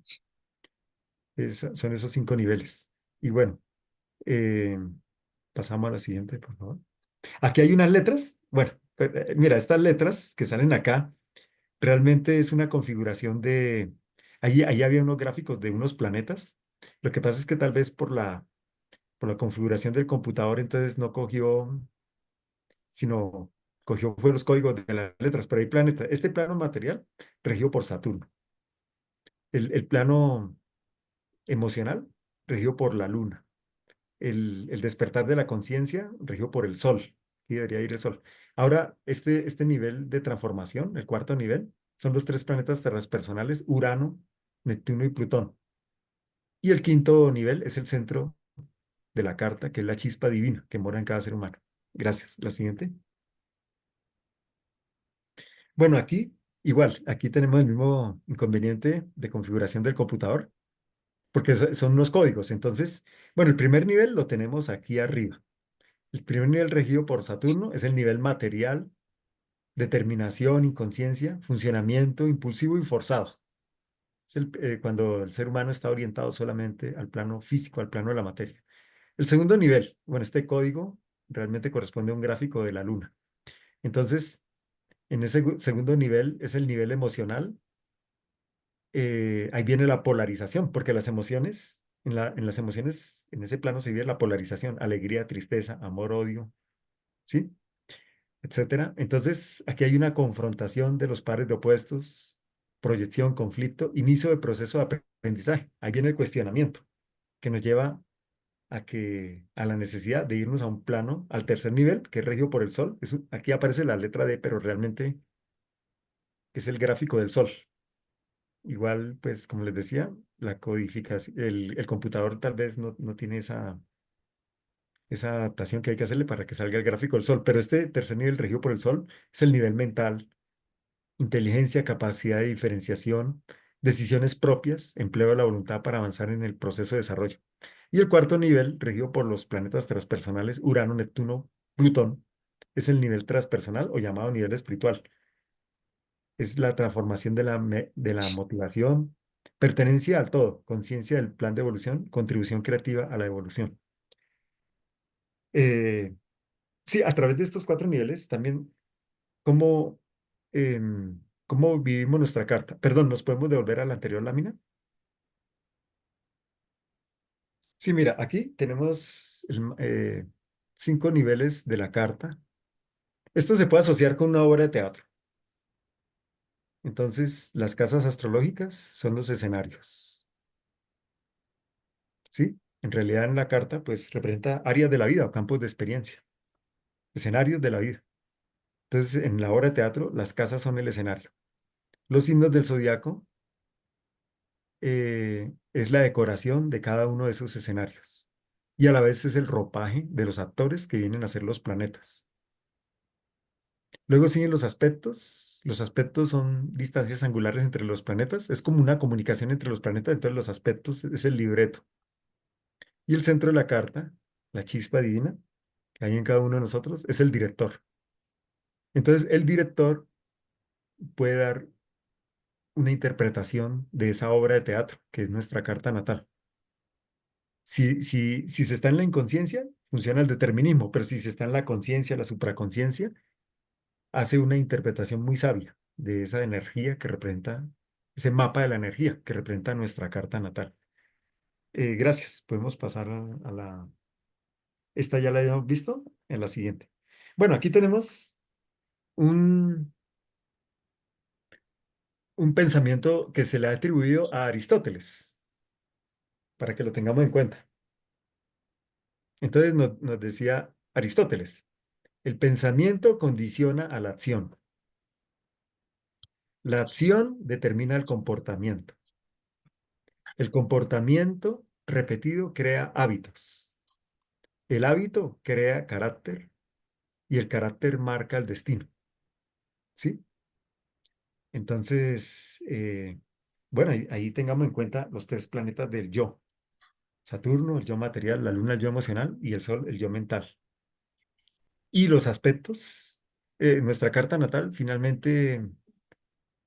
Son esos cinco niveles. Y bueno, eh, pasamos a la siguiente, por favor. Aquí hay unas letras. Bueno, mira, estas letras que salen acá realmente es una configuración de... Ahí había unos gráficos de unos planetas. Lo que pasa es que tal vez por la configuración del computador, entonces no cogió, sino cogió fue los códigos de las letras, pero hay planetas. Este plano material regido por Saturno. El plano emocional regido por la Luna. El despertar de la conciencia regido por el Sol. Y debería ir el Sol. Ahora, este nivel de transformación, el cuarto nivel, son los tres planetas transpersonales, Urano, Neptuno y Plutón. Y el quinto nivel es el centro de la carta, que es la chispa divina que mora en cada ser humano. Gracias. La siguiente. Bueno, aquí igual, aquí tenemos el mismo inconveniente de configuración del computador, porque son unos códigos. Entonces, bueno, el primer nivel lo tenemos aquí arriba. El primer nivel regido por Saturno es el nivel material, determinación, inconsciencia, funcionamiento impulsivo y forzado. Es cuando el ser humano está orientado solamente al plano físico, al plano de la materia. El segundo nivel, bueno, este código realmente corresponde a un gráfico de la Luna. Entonces, en ese segundo nivel es el nivel emocional. Ahí viene la polarización, porque las emociones, en las emociones, en ese plano se vive la polarización, alegría, tristeza, amor, odio, ¿sí? Etcétera. Entonces, aquí hay una confrontación de los pares de opuestos, proyección, conflicto, inicio de proceso de aprendizaje. Ahí viene el cuestionamiento, que nos lleva a la necesidad de irnos a un plano, al tercer nivel, que es regido por el Sol. Aquí aparece la letra D, pero realmente es el gráfico del Sol. Igual, pues, como les decía, la codificación, el computador tal vez no tiene esa adaptación que hay que hacerle para que salga el gráfico del Sol, pero este tercer nivel regido por el Sol es el nivel mental, inteligencia, capacidad de diferenciación, decisiones propias, empleo de la voluntad para avanzar en el proceso de desarrollo. Y el cuarto nivel, regido por los planetas transpersonales, Urano, Neptuno, Plutón, es el nivel transpersonal o llamado nivel espiritual. Es la transformación de la motivación, pertenencia al todo, conciencia del plan de evolución, contribución creativa a la evolución. Eh, sí, a través de estos cuatro niveles también, ¿cómo, cómo vivimos nuestra carta? Perdón, ¿nos podemos devolver a la anterior lámina? Sí, mira, aquí tenemos cinco niveles de la carta. Esto se puede asociar con una obra de teatro. Entonces, las casas astrológicas son los escenarios, ¿sí? En realidad, en la carta, pues representa áreas de la vida o campos de experiencia, escenarios de la vida. Entonces, en la obra de teatro, las casas son el escenario. Los signos del zodiaco es la decoración de cada uno de esos escenarios. Y a la vez es el ropaje de los actores que vienen a ser los planetas. Luego siguen los aspectos. Los aspectos son distancias angulares entre los planetas. Es como una comunicación entre los planetas. Entonces los aspectos es el libreto. Y el centro de la carta, la chispa divina que hay en cada uno de nosotros, es el director. Entonces el director puede dar una interpretación de esa obra de teatro, que es nuestra carta natal. Si se está en la inconsciencia, funciona el determinismo, pero si se está en la conciencia, la supraconsciencia, hace una interpretación muy sabia de esa energía que representa, ese mapa de la energía que representa nuestra carta natal. Gracias. Podemos pasar a la... Esta ya la habíamos visto en la siguiente. Bueno, aquí tenemos un, un pensamiento que se le ha atribuido a Aristóteles, para que lo tengamos en cuenta. Entonces nos decía Aristóteles, el pensamiento condiciona a la acción. La acción determina el comportamiento. El comportamiento repetido crea hábitos. El hábito crea carácter y el carácter marca el destino. ¿Sí? Entonces, bueno, ahí tengamos en cuenta los tres planetas del yo. Saturno, el yo material, la luna, el yo emocional y el sol, el yo mental. Y los aspectos, nuestra carta natal, finalmente,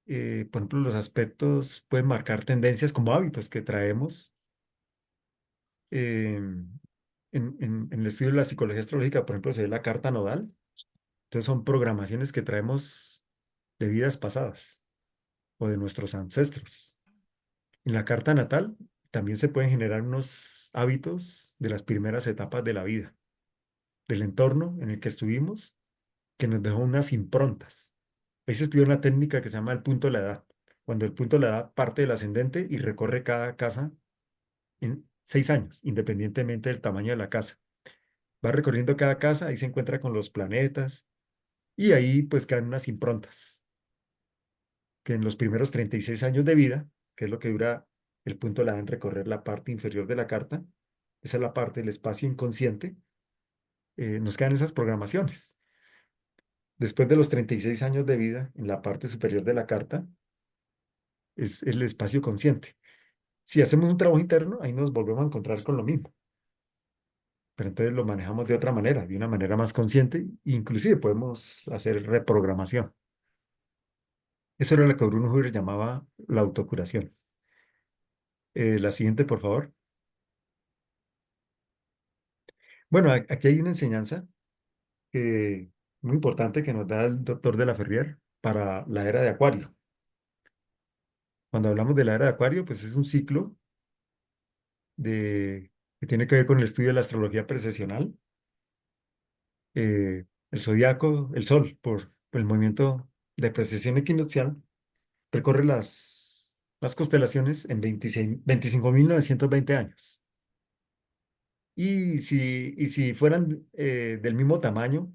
por ejemplo, los aspectos pueden marcar tendencias como hábitos que traemos en el estudio de la psicología astrológica, por ejemplo, se ve la carta nodal. Entonces son programaciones que traemos de vidas pasadas o de nuestros ancestros. En la carta natal también se pueden generar unos hábitos de las primeras etapas de la vida, del entorno en el que estuvimos que nos dejó unas improntas. Ahí se estudia una técnica que se llama el punto de la edad. Cuando el punto de la edad parte del ascendente y recorre cada casa en 6 años, independientemente del tamaño de la casa. Va recorriendo cada casa, ahí se encuentra con los planetas y ahí pues quedan unas improntas que en los primeros 36 años de vida, que es lo que dura el punto de la edad en recorrer la parte inferior de la carta, esa es la parte del espacio inconsciente, nos quedan esas programaciones. Después de los 36 años de vida, en la parte superior de la carta, es el espacio consciente. Si hacemos un trabajo interno, ahí nos volvemos a encontrar con lo mismo, pero entonces lo manejamos de otra manera, de una manera más consciente, inclusive podemos hacer reprogramación. Eso era lo que Bruno Huber llamaba la autocuración. La siguiente, por favor. Bueno, aquí hay una enseñanza muy importante que nos da el doctor de la Ferrier para la era de Acuario. Cuando hablamos de la era de Acuario, pues es un ciclo que tiene que ver con el estudio de la astrología precesional, el zodiaco, el Sol, por el movimiento de precesión equinoccial, recorre las constelaciones en 25.920 años. Y si fueran del mismo tamaño,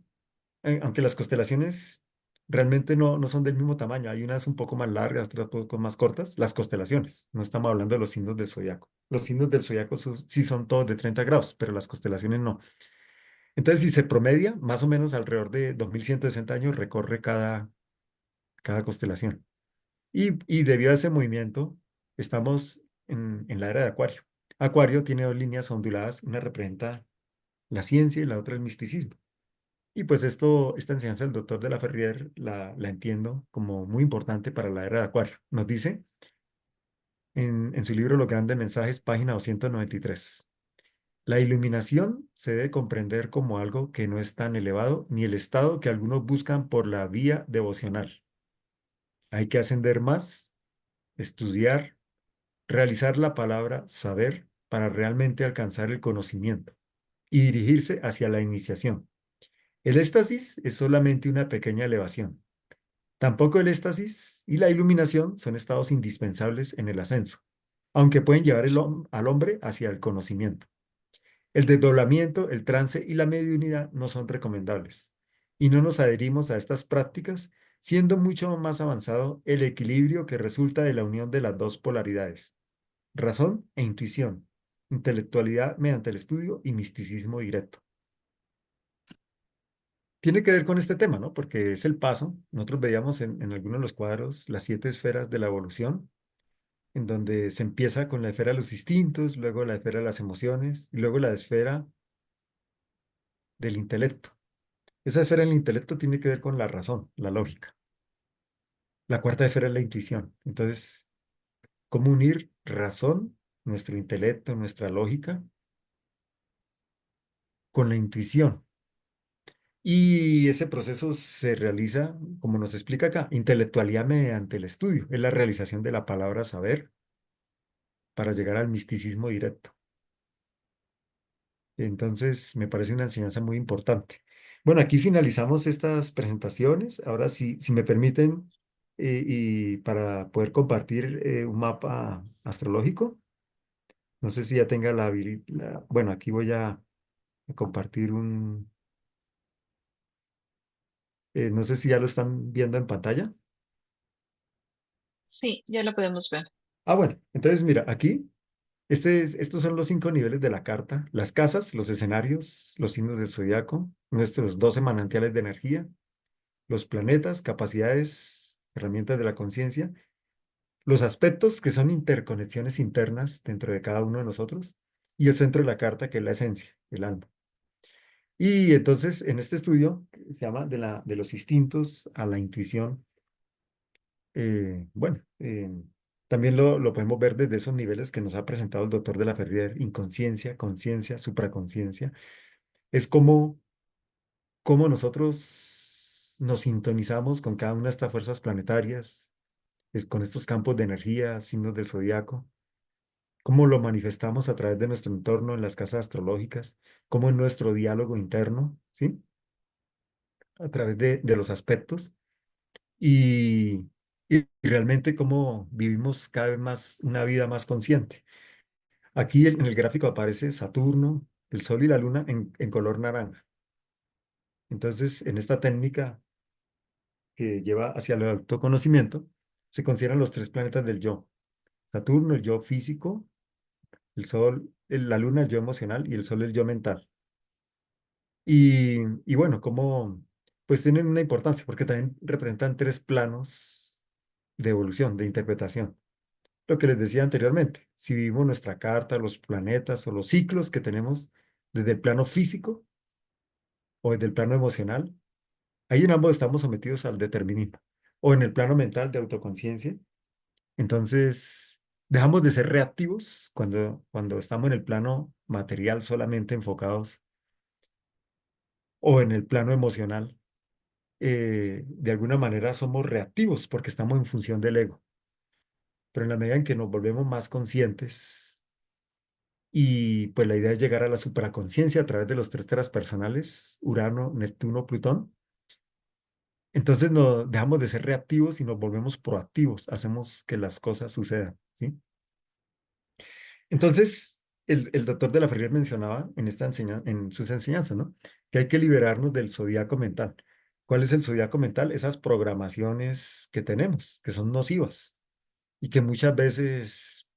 aunque las constelaciones realmente no son del mismo tamaño, hay unas un poco más largas, otras un poco más cortas, las constelaciones, no estamos hablando de los signos del zodiaco. Los signos del zodiaco sí son todos de 30 grados, pero las constelaciones no. Entonces, si se promedia, más o menos alrededor de 2160 años recorre cada constelación. Y debido a ese movimiento, estamos en la era de Acuario. Acuario tiene dos líneas onduladas, una representa la ciencia y la otra el misticismo. Y pues esta enseñanza del doctor de la Ferrier la entiendo como muy importante para la era de Acuario. Nos dice en su libro Los grandes mensajes, página 293. La iluminación se debe comprender como algo que no es tan elevado ni el estado que algunos buscan por la vía devocional. Hay que ascender más, estudiar, realizar la palabra saber para realmente alcanzar el conocimiento y dirigirse hacia la iniciación. El éxtasis es solamente una pequeña elevación. Tampoco el éxtasis y la iluminación son estados indispensables en el ascenso, aunque pueden llevar al hombre hacia el conocimiento. El desdoblamiento, el trance y la mediunidad no son recomendables, y no nos adherimos a estas prácticas, siendo mucho más avanzado el equilibrio que resulta de la unión de las dos polaridades, razón e intuición, intelectualidad mediante el estudio y misticismo directo. Tiene que ver con este tema, ¿no? Porque es el paso. Nosotros veíamos en algunos de los cuadros las 7 esferas de la evolución, en donde se empieza con la esfera de los instintos, luego la esfera de las emociones y luego la esfera del intelecto. Esa esfera del intelecto tiene que ver con la razón, la lógica. La cuarta esfera es la intuición. Entonces, ¿cómo unir razón, nuestro intelecto, nuestra lógica, con la intuición? Y ese proceso se realiza, como nos explica acá, intelectualidad mediante el estudio. Es la realización de la palabra saber para llegar al misticismo directo. Entonces, me parece una enseñanza muy importante. Bueno, aquí finalizamos estas presentaciones. Ahora, si me permiten, y para poder compartir un mapa astrológico, no sé si ya tenga la habilidad. Bueno, aquí voy a compartir no sé si ya lo están viendo en pantalla. Sí, ya lo podemos ver. Ah, bueno, entonces mira, aquí, estos son los 5 niveles de la carta, las casas, los escenarios, los signos del zodiaco, nuestros 12 manantiales de energía, los planetas, capacidades, herramientas de la conciencia, los aspectos que son interconexiones internas dentro de cada uno de nosotros y el centro de la carta que es la esencia, el alma. Y entonces en este estudio que se llama de los instintos a la intuición. Bueno, también lo podemos ver desde esos niveles que nos ha presentado el doctor de la Ferrier, inconsciencia, conciencia, supraconciencia. Es como nosotros nos sintonizamos con cada una de estas fuerzas planetarias, es con estos campos de energía, signos del zodiaco, cómo lo manifestamos a través de nuestro entorno en las casas astrológicas, cómo en nuestro diálogo interno, ¿sí? a través de los aspectos y realmente cómo vivimos cada vez más una vida más consciente. Aquí en el gráfico aparece Saturno, el Sol y la Luna en color naranja. Entonces, en esta técnica que lleva hacia el autoconocimiento, se consideran los tres planetas del yo. Saturno, el yo físico, el Sol, la Luna, el yo emocional y el Sol, el yo mental. Y bueno, como pues tienen una importancia porque también representan tres planos de evolución, de interpretación. Lo que les decía anteriormente, si vivimos nuestra carta, los planetas o los ciclos que tenemos desde el plano físico o desde el plano emocional, ahí en ambos estamos sometidos al determinismo. O en el plano mental de autoconciencia, entonces dejamos de ser reactivos cuando estamos en el plano material solamente enfocados o en el plano emocional. De alguna manera somos reactivos porque estamos en función del ego. Pero en la medida en que nos volvemos más conscientes y pues la idea es llegar a la supraconciencia a través de los tres transpersonales, Urano, Neptuno, Plutón, entonces nos dejamos de ser reactivos y nos volvemos proactivos, hacemos que las cosas sucedan, ¿sí? Entonces, el doctor de la Ferrier mencionaba en sus enseñanzas, ¿no? Que hay que liberarnos del zodiaco mental. ¿Cuál es el zodiaco mental? Esas programaciones que tenemos, que son nocivas y que muchas veces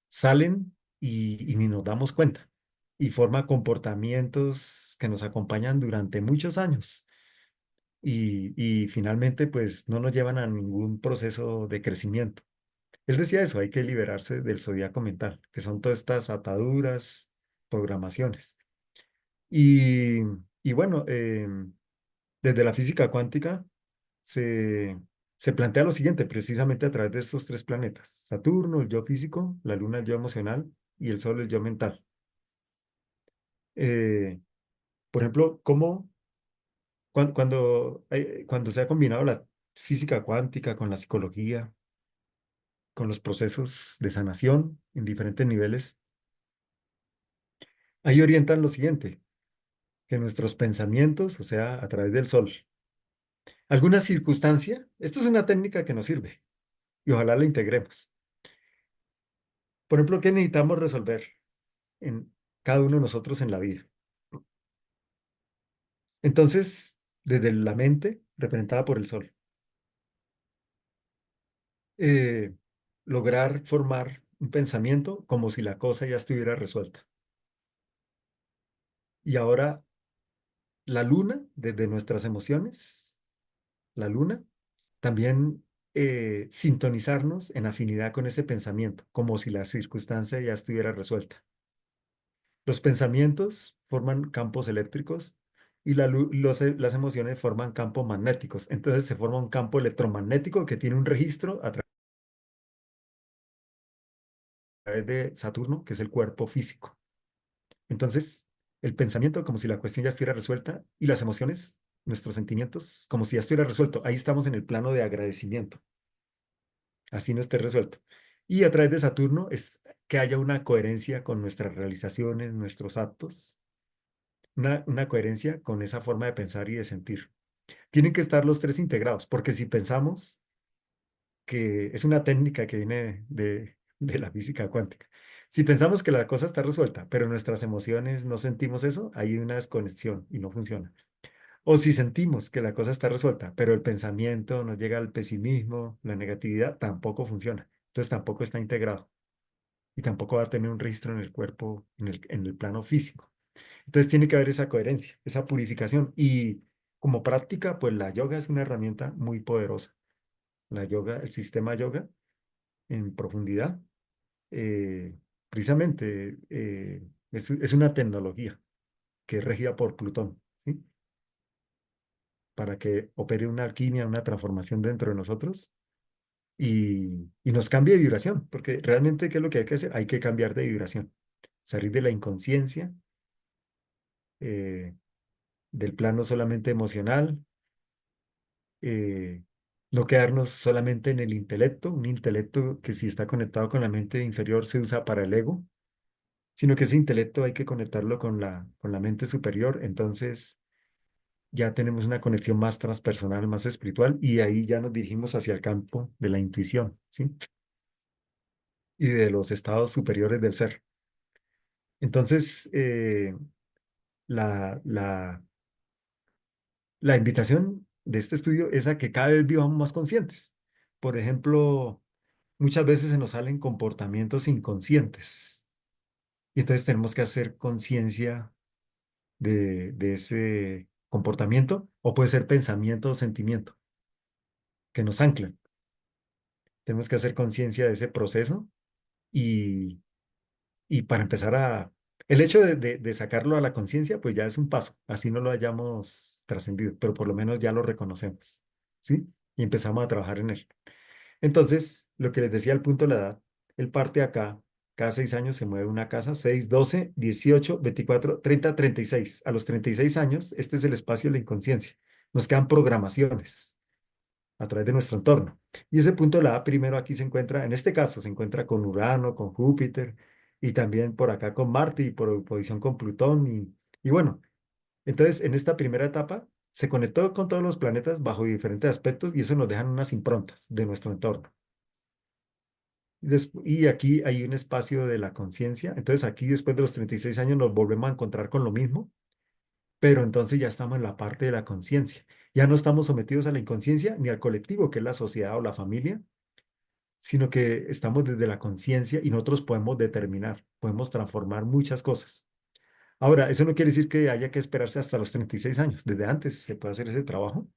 salen y ni nos damos cuenta y forma comportamientos que nos acompañan durante muchos años y finalmente pues no nos llevan a ningún proceso de crecimiento. Él decía eso, hay que liberarse del zodiaco mental, que son todas estas ataduras, programaciones. Y, y bueno, desde la física cuántica se, se plantea lo siguiente, precisamente a través de estos tres planetas, Saturno, el yo físico, la Luna, el yo emocional, y el Sol, el yo mental. Eh, por ejemplo, cuando se ha combinado la física cuántica con la psicología, con los procesos de sanación en diferentes niveles, ahí orientan lo siguiente, que nuestros pensamientos, o sea, a través del Sol, alguna circunstancia, esto es una técnica que nos sirve y ojalá la integremos. Por ejemplo, ¿qué necesitamos resolver en cada uno de nosotros en la vida? Entonces, desde la mente, representada por el Sol, eh, lograr formar un pensamiento como si la cosa ya estuviera resuelta. Y ahora la luna, desde nuestras emociones, la luna, también sintonizarnos en afinidad con ese pensamiento, como si la circunstancia ya estuviera resuelta. Los pensamientos forman campos eléctricos y las emociones forman campos magnéticos. Entonces se forma un campo electromagnético que tiene un registro a través de Saturno, que es el cuerpo físico. Entonces, el pensamiento como si la cuestión ya estuviera resuelta y las emociones, nuestros sentimientos, como si ya estuviera resuelto. Ahí estamos en el plano de agradecimiento, así no esté resuelto. Y a través de Saturno es que haya una coherencia con nuestras realizaciones, nuestros actos, una coherencia con esa forma de pensar y de sentir. Tienen que estar los tres integrados, porque si pensamos que es una técnica que viene de la física cuántica. Si pensamos que la cosa está resuelta, pero nuestras emociones no sentimos eso, hay una desconexión y no funciona. O si sentimos que la cosa está resuelta, pero el pensamiento nos llega al pesimismo, la negatividad, tampoco funciona. Entonces tampoco está integrado y tampoco va a tener un registro en el cuerpo, en el plano físico. Entonces tiene que haber esa coherencia, esa purificación. Y como práctica, pues la yoga es una herramienta muy poderosa. La yoga, el sistema yoga en profundidad, eh, precisamente es una tecnología que es regida por Plutón, ¿sí? Para que opere una alquimia, una transformación dentro de nosotros y nos cambie de vibración, porque realmente, ¿qué es lo que hay que hacer? Hay que cambiar de vibración, salir de la inconsciencia, eh, del plano solamente emocional, eh, no quedarnos solamente en el intelecto, un intelecto que si está conectado con la mente inferior se usa para el ego, sino que ese intelecto hay que conectarlo con la mente superior. Entonces, ya tenemos una conexión más transpersonal, más espiritual, y ahí ya nos dirigimos hacia el campo de la intuición, ¿sí? Y de los estados superiores del ser. Entonces, la, la, la invitación de este estudio es a que cada vez vivamos más conscientes. Por ejemplo, muchas veces se nos salen comportamientos inconscientes y entonces tenemos que hacer conciencia de ese comportamiento o puede ser pensamiento o sentimiento que nos anclan. Tenemos que hacer conciencia de ese proceso y, y para empezar a... El hecho de sacarlo a la conciencia, pues ya es un paso, así no lo hayamos trascendido, pero por lo menos ya lo reconocemos, ¿sí? Y empezamos a trabajar en él. Entonces, lo que les decía al punto de la edad, él parte acá, cada 6 años se mueve una casa, 6, 12, 18, 24, 30, 36. A los 36 años, este es el espacio de la inconsciencia. Nos quedan programaciones a través de nuestro entorno. Y ese punto de la edad primero aquí se encuentra, en este caso, se encuentra con Urano, con Júpiter, y también por acá con Marte y por oposición con Plutón. Y bueno, entonces en esta primera etapa se conectó con todos los planetas bajo diferentes aspectos y eso nos dejan unas improntas de nuestro entorno. Y aquí hay un espacio de la conciencia. Entonces aquí después de los 36 años nos volvemos a encontrar con lo mismo, pero entonces ya estamos en la parte de la conciencia. Ya no estamos sometidos a la inconsciencia ni al colectivo, que es la sociedad o la familia, sino que estamos desde la conciencia y nosotros podemos determinar, podemos transformar muchas cosas. Ahora, eso no quiere decir que haya que esperarse hasta los 36 años. Desde antes se puede hacer ese trabajo.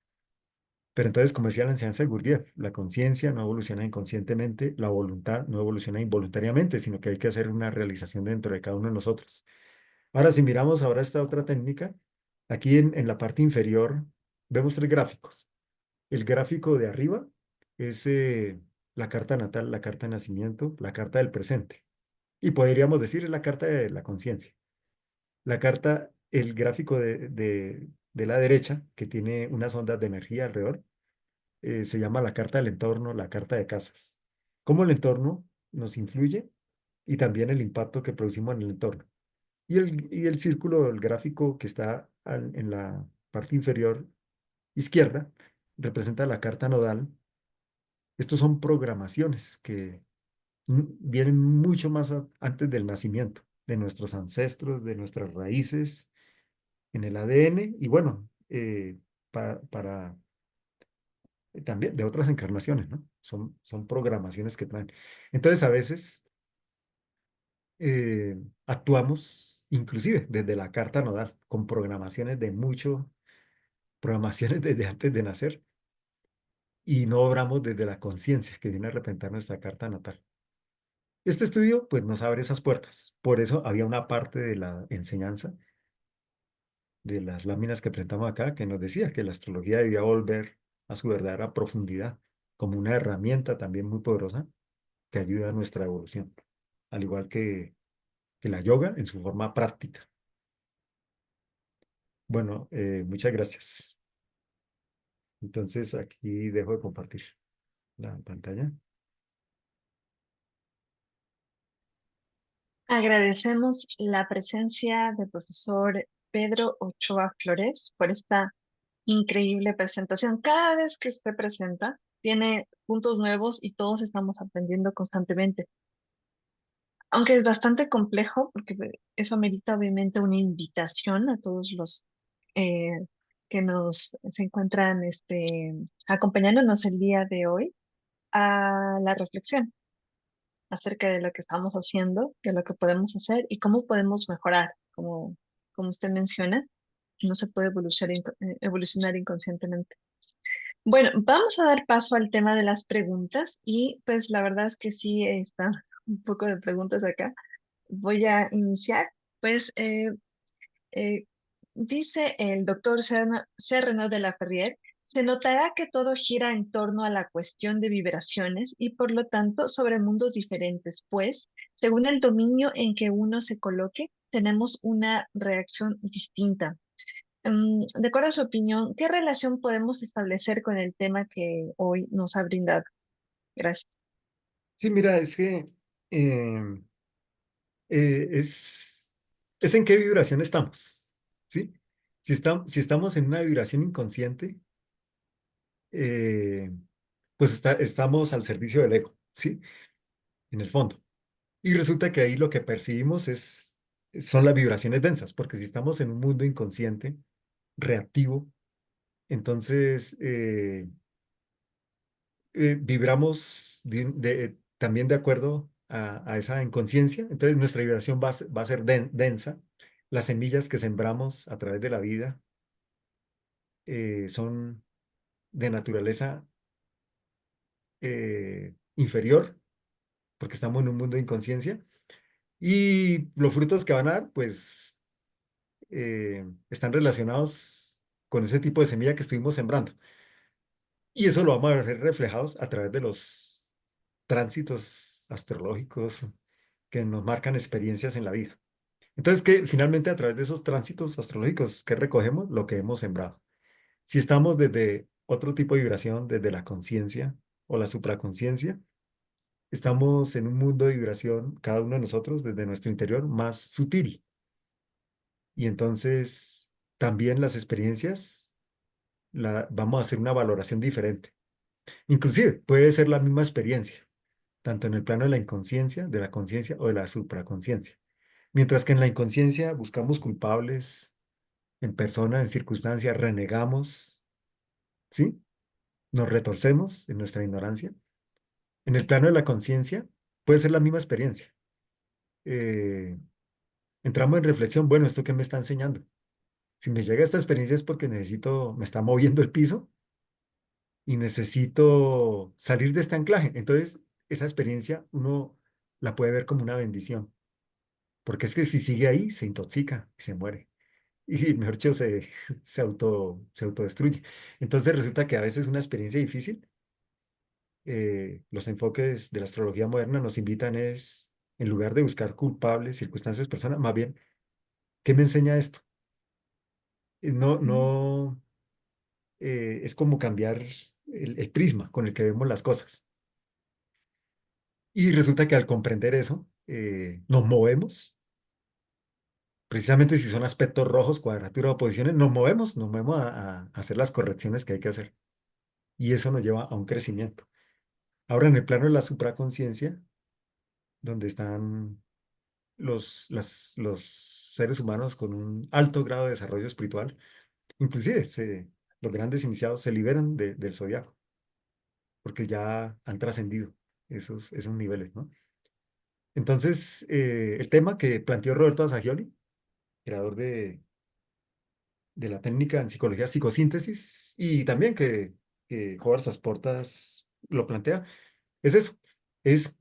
Pero entonces, como decía la enseñanza de Gurdjieff, la conciencia no evoluciona inconscientemente, la voluntad no evoluciona involuntariamente, sino que hay que hacer una realización dentro de cada uno de nosotros. Ahora, si miramos ahora esta otra técnica, aquí en la parte inferior vemos tres gráficos. El gráfico de arriba es la carta natal, la carta de nacimiento, la carta del presente. Y podríamos decir es la carta de la conciencia. La carta, el gráfico de la derecha, que tiene unas ondas de energía alrededor, se llama la carta del entorno, la carta de casas. Cómo el entorno nos influye y también el impacto que producimos en el entorno. Y el círculo, el gráfico que está en la parte inferior izquierda, representa la carta nodal. Estos son programaciones que vienen mucho más antes del nacimiento, de nuestros ancestros, de nuestras raíces, en el ADN y bueno, para también de otras encarnaciones, ¿no? Son programaciones que traen. Entonces, a veces actuamos inclusive desde la carta nodal, con programaciones programaciones desde antes de nacer, y no obramos desde la conciencia que viene a representar nuestra carta natal. Este estudio, pues, nos abre esas puertas. Por eso había una parte de la enseñanza de las láminas que presentamos acá que nos decía que la astrología debía volver a su verdadera profundidad como una herramienta también muy poderosa que ayuda a nuestra evolución, al igual que la yoga en su forma práctica. Bueno, muchas gracias. Entonces aquí dejo de compartir la pantalla. Agradecemos la presencia del profesor Pedro Ochoa Flores por esta increíble presentación. Cada vez que usted presenta, tiene puntos nuevos y todos estamos aprendiendo constantemente. Aunque es bastante complejo, porque eso amerita obviamente una invitación a todos los eh, que nos se encuentran acompañándonos el día de hoy a la reflexión acerca de lo que estamos haciendo, de lo que podemos hacer y cómo podemos mejorar, como usted menciona, no se puede evolucionar inconscientemente. Bueno, vamos a dar paso al tema de las preguntas y pues la verdad es que sí está un poco de preguntas acá. Voy a iniciar. Pues eh, dice el doctor Serrano de la Ferrier, se notará que todo gira en torno a la cuestión de vibraciones y por lo tanto sobre mundos diferentes, pues según el dominio en que uno se coloque, tenemos una reacción distinta. De acuerdo a su opinión, ¿qué relación podemos establecer con el tema que hoy nos ha brindado? Gracias. Sí, mira, es que eh, es en qué vibración estamos, ¿sí? Si estamos en una vibración inconsciente, eh, pues estamos al servicio del ego, ¿sí? En el fondo. Y resulta que ahí lo que percibimos son las vibraciones densas, porque si estamos en un mundo inconsciente, reactivo, entonces vibramos también de acuerdo a esa inconsciencia, entonces nuestra vibración va a ser densa. Las semillas que sembramos a través de la vida son de naturaleza inferior, porque estamos en un mundo de inconsciencia, y los frutos que van a dar, pues están relacionados con ese tipo de semilla que estuvimos sembrando. Y eso lo vamos a ver reflejados a través de los tránsitos astrológicos que nos marcan experiencias en la vida. Entonces, que finalmente a través de esos tránsitos astrológicos que recogemos lo que hemos sembrado. Si estamos desde otro tipo de vibración, desde la conciencia o la supraconciencia, estamos en un mundo de vibración, cada uno de nosotros, desde nuestro interior, más sutil. Y entonces también las experiencias vamos a hacer una valoración diferente. Inclusive puede ser la misma experiencia, tanto en el plano de la inconsciencia, de la conciencia o de la supraconciencia. Mientras que en la inconsciencia buscamos culpables en persona, en circunstancias, renegamos, ¿sí? Nos retorcemos en nuestra ignorancia. En el plano de la conciencia puede ser la misma experiencia. Eh, entramos en reflexión, bueno, ¿esto qué me está enseñando? Si me llega esta experiencia es porque me está moviendo el piso y necesito salir de este anclaje. Entonces, esa experiencia uno la puede ver como una bendición, porque es que si sigue ahí, se intoxica y se muere. Y sí, mejor dicho, se autodestruye. Entonces resulta que a veces una experiencia difícil, los enfoques de la astrología moderna nos invitan es, en lugar de buscar culpables, circunstancias, personas, más bien, ¿qué me enseña esto? No, Mm, no, es como cambiar el prisma con el que vemos las cosas. Y resulta que al comprender eso, nos movemos, precisamente si son aspectos rojos, cuadratura o posiciones, nos movemos a hacer las correcciones que hay que hacer. Y eso nos lleva a un crecimiento. Ahora, en el plano de la supraconciencia, donde están los seres humanos con un alto grado de desarrollo espiritual, inclusive los grandes iniciados se liberan del zodiaco, porque ya han trascendido esos niveles, ¿no? Entonces, el tema que planteó Roberto Asagioli, creador de la técnica en psicología psicosíntesis, y también que Howard Sasportas lo plantea, es eso, es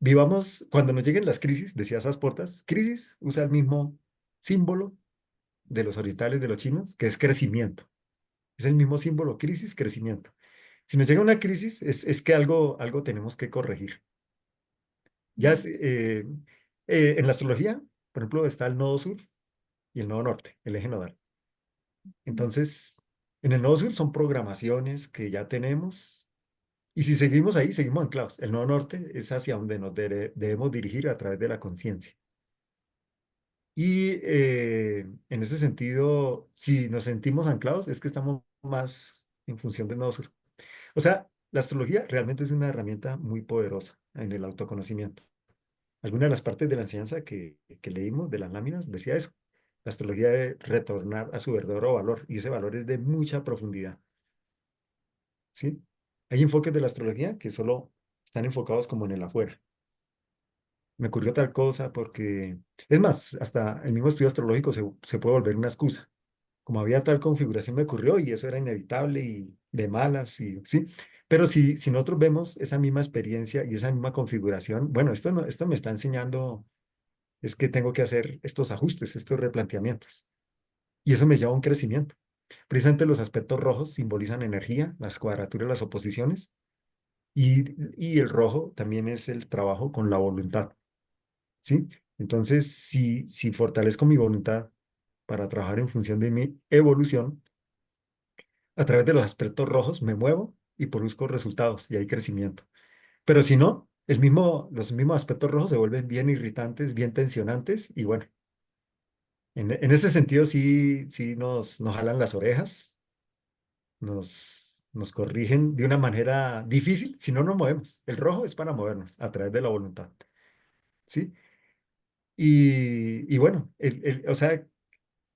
vivamos, cuando nos lleguen las crisis, decía Sasportas, crisis usa el mismo símbolo de los orientales, de los chinos, que es crecimiento. Es el mismo símbolo, crisis, crecimiento. Si nos llega una crisis, es que algo tenemos que corregir. Ya mm, es, en la astrología, por ejemplo, está el nodo sur y el nodo norte, el eje nodal. mm, Entonces, en el nodo sur son programaciones que ya tenemos y si seguimos ahí, seguimos anclados. El nodo norte es hacia donde nos debemos dirigir a través de la conciencia. Y en ese sentido, si nos sentimos anclados, es que estamos más en función del nodo sur. O sea, la astrología realmente es una herramienta muy poderosa en el autoconocimiento. Alguna de las partes de la enseñanza que leímos de las láminas decía eso. La astrología debe retornar a su verdadero valor y ese valor es de mucha profundidad, ¿sí? Hay enfoques de la astrología que solo están enfocados como en el afuera. Me ocurrió tal cosa porque, es más, hasta el mismo estudio astrológico se puede volver una excusa. Como había tal configuración me ocurrió y eso era inevitable y de malas, y, ¿sí? Pero si nosotros vemos esa misma experiencia y esa misma configuración, bueno, esto, no, esto me está enseñando es que tengo que hacer estos ajustes, estos replanteamientos. Y eso me lleva a un crecimiento. Precisamente los aspectos rojos simbolizan energía, las cuadraturas, las oposiciones, y el rojo también es el trabajo con la voluntad, ¿sí? Entonces, si fortalezco mi voluntad para trabajar en función de mi evolución, a través de los aspectos rojos me muevo y produzco resultados y hay crecimiento. Pero si no, los mismos aspectos rojos se vuelven bien irritantes, bien tensionantes y bueno, En ese sentido, sí, sí nos jalan las orejas, nos corrigen de una manera difícil, si no nos movemos. El rojo es para movernos a través de la voluntad, ¿sí? Y bueno, o sea,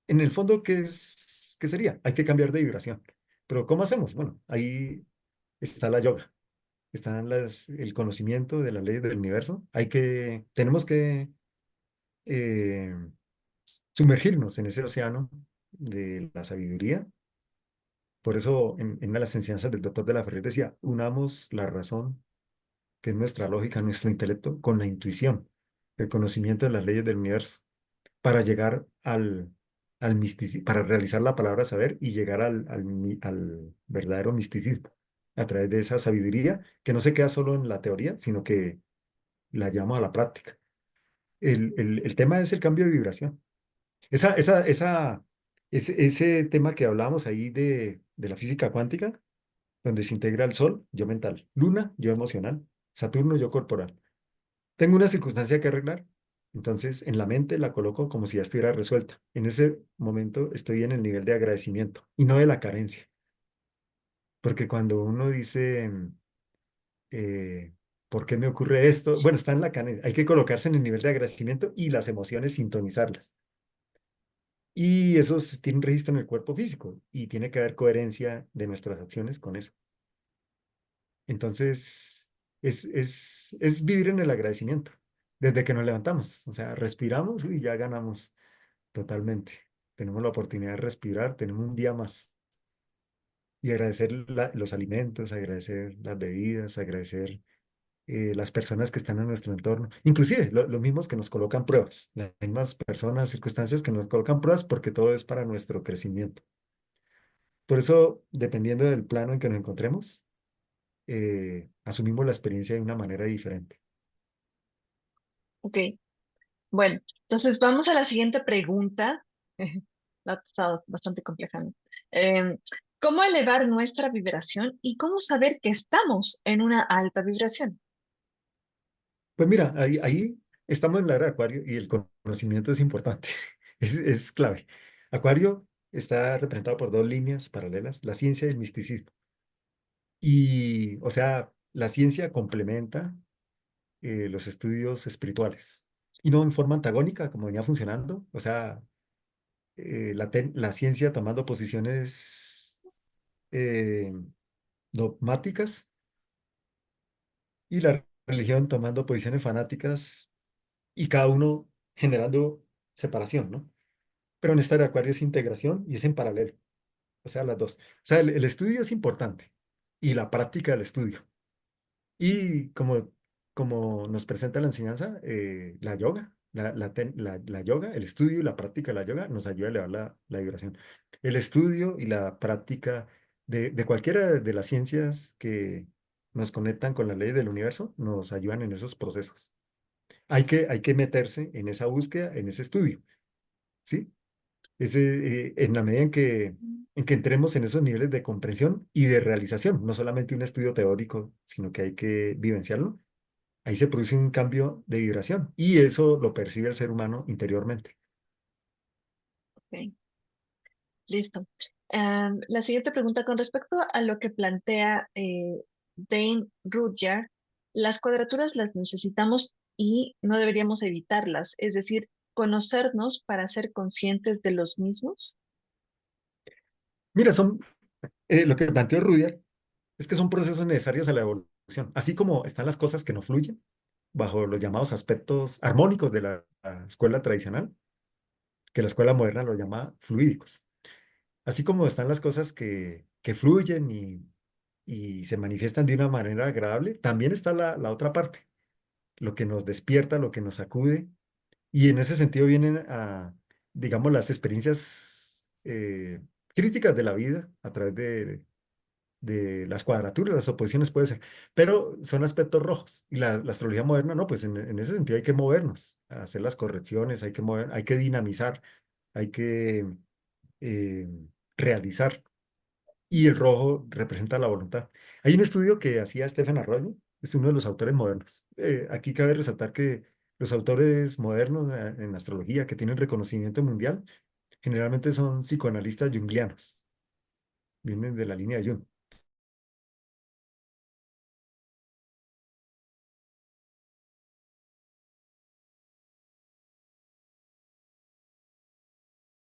en el fondo, ¿qué sería? Hay que cambiar de vibración. Pero ¿cómo hacemos? Bueno, ahí está la yoga, están el conocimiento de las leyes del universo. Tenemos que eh, sumergirnos en ese océano de la sabiduría. Por eso, en una de las enseñanzas del doctor de la Ferrer decía, unamos la razón, que es nuestra lógica, nuestro intelecto, con la intuición, el conocimiento de las leyes del universo, para llegar al misticismo, para realizar la palabra saber y llegar al verdadero misticismo, a través de esa sabiduría que no se queda solo en la teoría, sino que la llama a la práctica. El tema es el cambio de vibración. Ese tema que hablábamos ahí de la física cuántica, donde se integra el Sol, yo mental, Luna, yo emocional, Saturno, yo corporal. Tengo una circunstancia que arreglar, entonces en la mente la coloco como si ya estuviera resuelta. En ese momento estoy en el nivel de agradecimiento y no de la carencia, porque cuando uno dice, eh, ¿por qué me ocurre esto? Bueno, está en la carencia, hay que colocarse en el nivel de agradecimiento y las emociones sintonizarlas. Y eso tiene un registro en el cuerpo físico y tiene que haber coherencia de nuestras acciones con eso. Entonces, es vivir en el agradecimiento desde que nos levantamos. O sea, respiramos y ya ganamos totalmente. Tenemos la oportunidad de respirar, tenemos un día más y agradecer los alimentos, agradecer las bebidas, agradecer las personas que están en nuestro entorno, inclusive los mismos que nos colocan pruebas, las mismas personas, circunstancias que nos colocan pruebas porque todo es para nuestro crecimiento. Por eso, dependiendo del plano en que nos encontremos, asumimos la experiencia de una manera diferente. Ok, bueno, entonces vamos a la siguiente pregunta. La está bastante compleja, ¿no? Em, ¿Cómo elevar nuestra vibración y cómo saber que estamos en una alta vibración? Pues mira, ahí estamos en la era de Acuario y el conocimiento es importante, es clave. Acuario está representado por dos líneas paralelas, la ciencia y el misticismo. Y, o sea, la ciencia complementa los estudios espirituales y no en forma antagónica como venía funcionando. O sea, la ciencia tomando posiciones eh, dogmáticas y la religión tomando posiciones fanáticas y cada uno generando separación, ¿no? Pero en esta de Acuario es integración y es en paralelo, o sea, las dos. O sea, el estudio es importante y la práctica del estudio. Y como nos presenta la enseñanza, la yoga, la yoga, el estudio y la práctica de la yoga nos ayuda a elevar la vibración. El estudio y la práctica de cualquiera de las ciencias que nos conectan con la ley del universo nos ayudan en esos procesos. Hay que meterse en esa búsqueda, en ese estudio, ¿sí? En la medida en que entremos en esos niveles de comprensión y de realización, no solamente un estudio teórico, sino que hay que vivenciarlo, ahí se produce un cambio de vibración y eso lo percibe el ser humano interiormente. Ok, listo. La siguiente pregunta con respecto a lo que plantea Dane Rudhyar, las cuadraturas las necesitamos y no deberíamos evitarlas, es decir, conocernos para ser conscientes de los mismos. Mira, lo que planteó Rudyard es que son procesos necesarios a la evolución, así como están las cosas que no fluyen bajo los llamados aspectos armónicos de la escuela tradicional, que la escuela moderna los llama fluídicos. Así como están las cosas que fluyen y se manifiestan de una manera agradable, también está la otra parte, lo que nos despierta, lo que nos sacude. Y en ese sentido vienen digamos, las experiencias críticas de la vida a través de las cuadraturas, las oposiciones puede ser, pero son aspectos rojos. Y la astrología moderna, no, pues en ese sentido hay que movernos, hacer las correcciones, hay que dinamizar, hay que eh, realizar. Y el rojo representa la voluntad. Hay un estudio que hacía Stephen Arroyo, es uno de los autores modernos. Aquí cabe resaltar que Los autores modernos en astrología que tienen reconocimiento mundial generalmente son psicoanalistas junguianos, vienen de la línea de Jung.